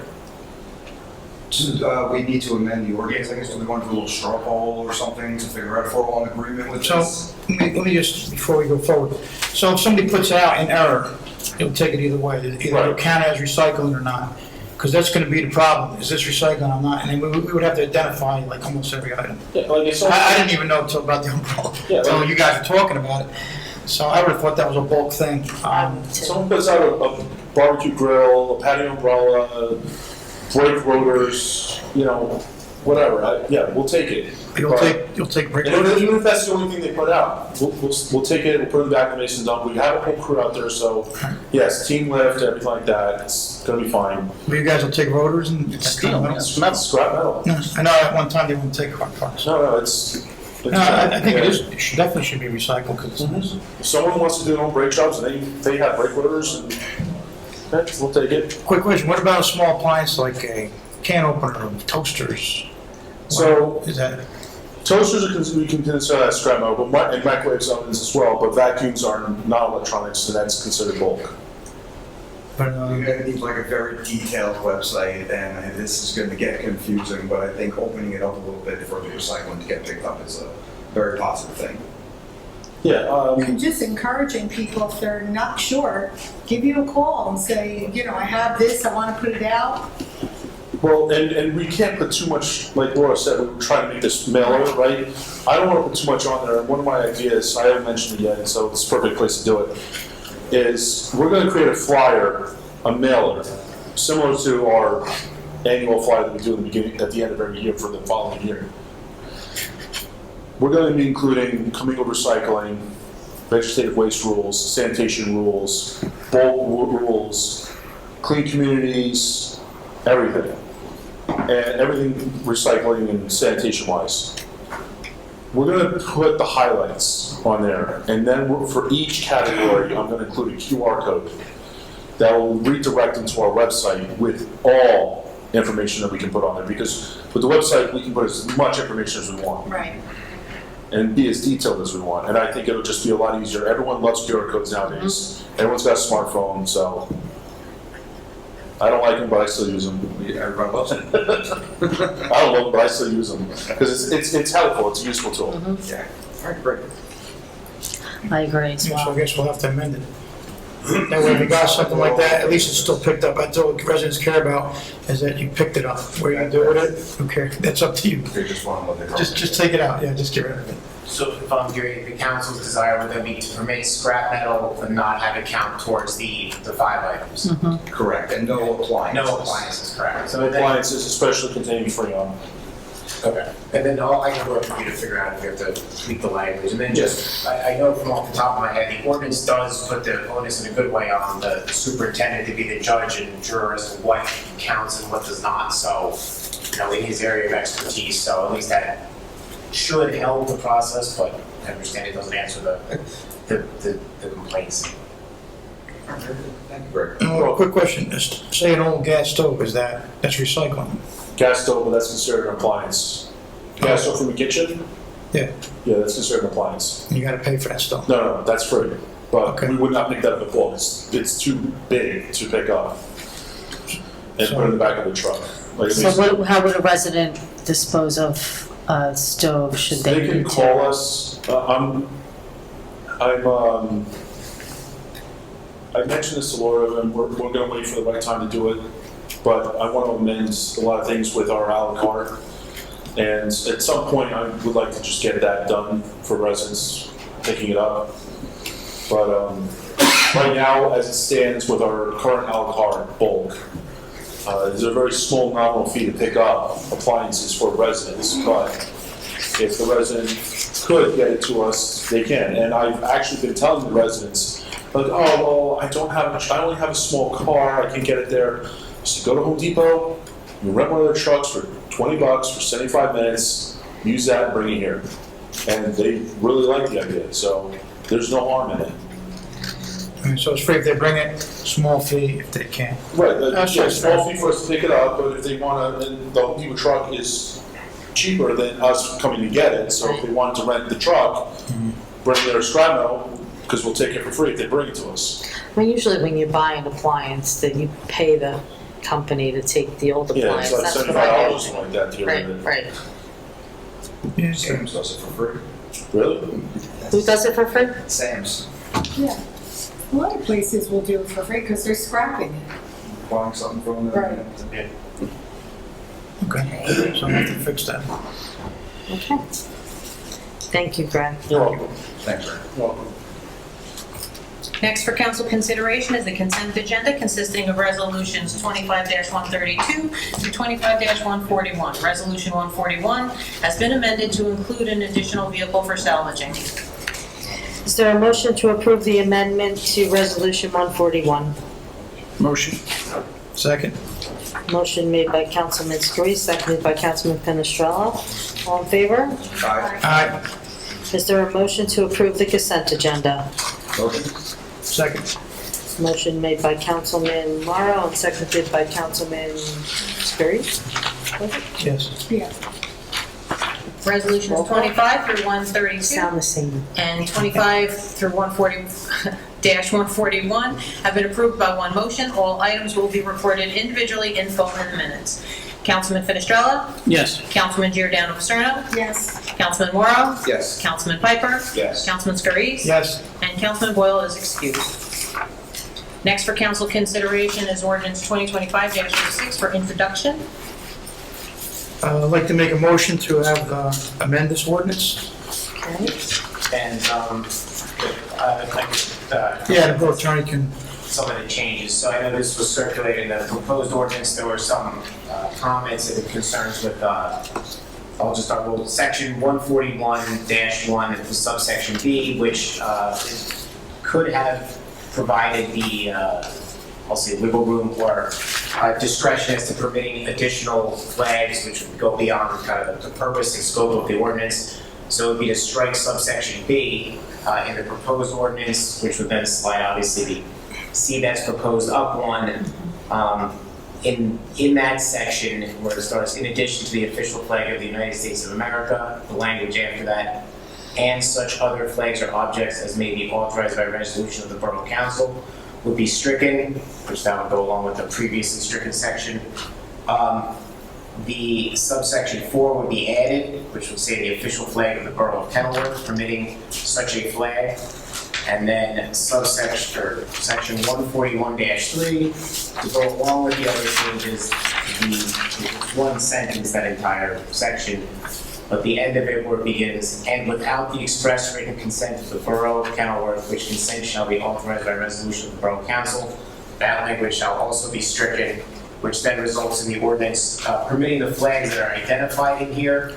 We need to amend the ordinance, I guess, do we want to do a little straw poll or something to figure out if we're all in agreement with So, this? let me just, before we go forward, so if somebody puts it out in error, it'll take it either way, either it'll count as recycling or not, because that's gonna be the problem, is this recycling or not, and then we would have to identify like almost every item. Yeah, like if I didn't even know until about the umbrella, until you guys were talking about it, so I would've thought that was a bulk thing. Someone puts out a barbecue grill, a patio umbrella, brake rotors, whatever, we'll take it. You'll take brake And rotors? even if that's the only thing they put out, we'll take it, we'll put it back in the mason dump, we have a whole crew out there, so, yes, team lift, everything like that, it's gonna be fine. But you guys will take rotors and It's that kind of metal? It's not scrap metal. No, I know at one time they wouldn't take hard parts. No, it's. No, I think it definitely should be recycled, because If someone wants to do their own brake jobs, and they have brake rotors, and, okay, we'll take it. Quick question, what about a small appliance like a can opener, toasters? So, Is that, toasters we can consider that scrap metal, and microwaves ovens as well, but vacuums are not electronics, so that's considered bulk. but, You're gonna need like a very detailed website, and this is gonna get confusing, but I think opening it up a little bit for the recycling to get picked up is a very positive thing. Yeah, And just encouraging people, if they're not sure, give you a call and say, I have this, I want to put it out. well, and we can't put too much, like Laura said, we were trying to make this mailer, right? I don't want to put too much on there, and one of my ideas, I haven't mentioned it yet, so it's a perfect place to do it, is we're going to create a flyer, a mailer, similar to our annual flyer that we do at the end of every year for the following year. We're going to be including commingled recycling, vegetative waste rules, sanitation rules, bulk rules, clean communities, everything. and everything recycling and sanitation wise. We're gonna put the highlights on there, and then for each category, I'm gonna include a QR code that will redirect into our website with all information that we can put on there, because with the website, we can put as much information as we want. Right. And be as detailed as we want, and I think it'll just be a lot easier. Everyone loves QR codes nowadays. Everyone's got a smartphone, so. I don't like them, but I still use them. Everybody loves it. I don't love them, but I still use them, because it's helpful, it's a useful tool. Yeah, all right, great. I agree as So well. I guess we'll have to amend it. That way, if you got something like that, at least it's still picked up. That's all residents care about, is that you picked it up. What you do with it, okay, that's up to you. They just want what they Just take it out, yeah, just get rid of it. So if I'm hearing the council's desire would then be to permit scrap metal but not have it count towards the 5 items? Correct, and no appliances. No appliances, correct. So then, Appliances, especially containing Freon. okay. And then all I can work with you to figure out if we have to tweak the language. And then just, I know from off the top of my head, the ordinance does put the onus in a good way on the superintendent to be the judge and juror as to what counts and what does not. So, in his area of expertise, so at least that should help the process, but I understand it doesn't answer the complaints. Thank you, Greg. Quick question, just say an old gas stove, that's recycling? Gas stove, but that's considered an appliance. Gas stove from the kitchen? Yeah. Yeah, that's considered an appliance. You gotta pay for that stuff. No, that's free. But Okay. we would not pick that up at bulk. It's too big to pick up and put in the back of the truck. Like, So how would a resident dispose of a stove should they They can need to? call us. I mentioned this to Laura, and we're going to wait for the right time to do it. But I want to amend a lot of things with our a la carte. And at some point, I would like to just get that done for residents picking it up. But right now, as it stands with our current a la carte bulk, there's a very small nominal fee to pick up appliances for residents, but if the resident could get it to us, they can. And I've actually been telling the residents, like, oh, well, I only have a small car, I can't get it there. So go to Home Depot, you rent one of their trucks for $20 for 75 minutes, use that and bring it here. And they really like the idea, so there's no harm in it. So it's free if they bring it, small fee if they can. Right, That's yeah, just small fair. fee for us to pick it up, but if they want to, and the Home Depot truck is cheaper than us coming to get it, so if they wanted to rent the truck, bring their scrap metal, because we'll take it for free if they bring it to us. I mean, usually when you buy an appliance, then you pay the company to take the old Yeah, appliance. it's like That's what I $75 do. or something like that to get rid of it. Right. Sam's does it for free. Really? Who does it for free? Sam's, Yeah. A lot of places will do it for free because they're scrapping it. buying something from them. Right. Okay, so I have to fix that. Okay. Thank you, Greg. You're welcome. Thanks, Greg. You're welcome. Next for council consideration is the consent agenda consisting of resolutions 25-132 through 25-141. Resolution 141 has been amended to include an additional vehicle for salvaging. Is there a motion to approve the amendment to Resolution 141? Motion. Second. Motion made by Councilman Scurry, seconded by Councilman Penestrello. All in favor? Aye. Aye. Is there a motion to approve the consent agenda? Motion? Second. Motion made by Councilman Morrow and seconded by Councilman Scurry. Yes. Yeah. Resolutions 25 through 132 Sound the same. and 25 through 140-141 have been approved by one motion. All items will be reported individually in full in the minutes. Councilman Finestrella? Yes. Councilman Giordano Paserno? Yes. Councilman Morrow? Yes. Councilman Piper? Yes. Councilman Scurries? Yes. And Councilman Boyle is excused. Next for council consideration is ordinance 2025-06 for introduction. I'd like to make a motion to have, amend this ordinance. And I'd like to, Yeah, the borough attorney can, some of the changes. So I know this was circulated in the proposed ordinance. There were some comments and concerns with, I'll just start with section 141-1 and subsection B, which could have provided the I'll say wiggle room or discretion as to permitting additional flags, which would go beyond kind of the purpose and scope of the ordinance. So it would be to strike subsection B in the proposed ordinance, which would then slide obviously the C that's proposed up one. In that section where it starts, in addition to the official flag of the United States of America, the language after that, and such other flags or objects as may be authorized by resolution of the Borough Council would be stricken, which that would go along with the previously stricken section. The subsection 4 would be added, which would say the official flag of the Borough of Kenilworth permitting such a flag. And then subsection, or section 141-3, to go along with the other changes, the one sentence, that entire section, but the end of it where it begins, and without the express written consent of the Borough of Kenilworth, which consent shall be authorized by resolution of the Borough Council, that language shall also be stricken, which then results in the ordinance permitting the flags that are identified in here,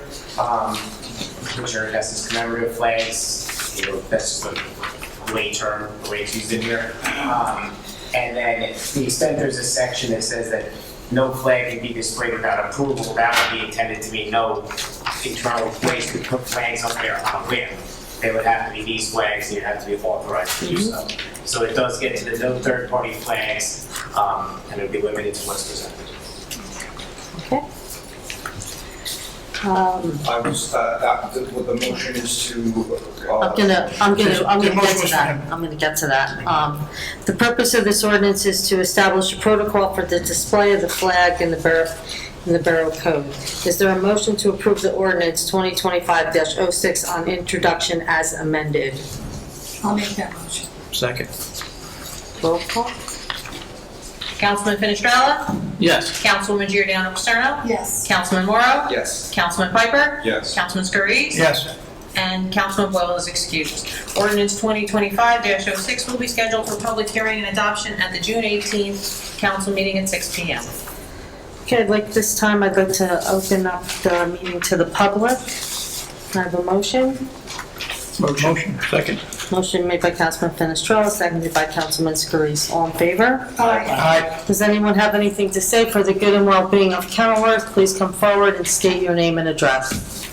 which are in essence commemorative flags. You know, that's the lay term, the way it's used in here. And then to the extent there's a section that says that no flag can be displayed without approval, that would be intended to mean no internal ways to put flags up there on a whim. They would have to be these flags, and you'd have to be authorized to do so. So it does get to the no third-party flags, and it would be limited to what's presented. Okay. I was, what the motion is to. I'm gonna get to that. The purpose of this ordinance is to establish a protocol for the display of the flag in the Borough Code. Is there a motion to approve the ordinance 2025-06 on introduction as amended? I'll make that motion. Second. Roll call? Councilman Finestrella? Yes. Councilwoman Giordano Paterno? Yes. Councilman Morrow? Yes. Councilman Piper? Yes. Councilman Scurries? Yes. And Councilman Boyle is excused. Ordinance 2025-06 will be scheduled for public hearing and adoption at the June 18th council meeting at 6 p.m. Okay, this time I'd like to open up the meeting to the public. Can I have a motion? Motion. Second. Motion made by Councilman Finestrella, seconded by Councilman Scurries. All in favor? Aye. Does anyone have anything to say for the good and well-being of Kenilworth? Please come forward and state your name and address.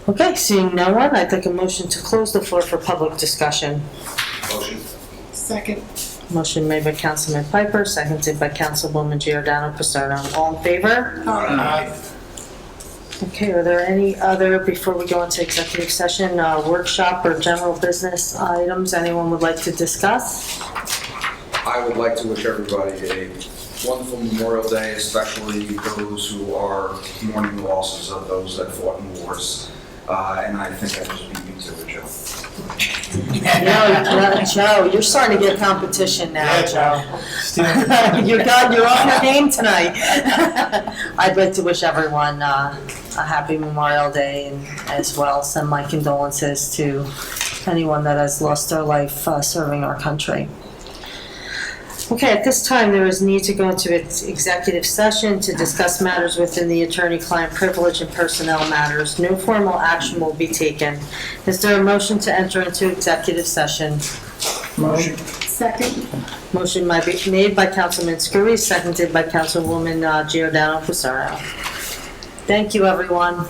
Okay, seeing no one, I'd like a motion to close the floor for public discussion. Motion. Second. Motion made by Councilman Piper, seconded by Councilwoman Giordano Paterno. All in favor? Aye. Okay, are there any other, before we go into executive session, workshop or general business items anyone would like to discuss? I would like to wish everybody a wonderful Memorial Day, especially those who are mourning the losses of those that fought in wars. And I think I just beat you to it, Joe. Joe, you're starting to get competition now, Joe. You're on your game tonight. I'd like to wish everyone a happy Memorial Day, and as well send my condolences to anyone that has lost their life serving our country. Okay, at this time, there is need to go into executive session to discuss matters within the attorney-client privilege and personnel matters. No formal action will be taken. Is there a motion to enter into executive session? Motion. Second. Motion might be made by Councilman Scurry, seconded by Councilwoman Giordano Paterno. Thank you, everyone.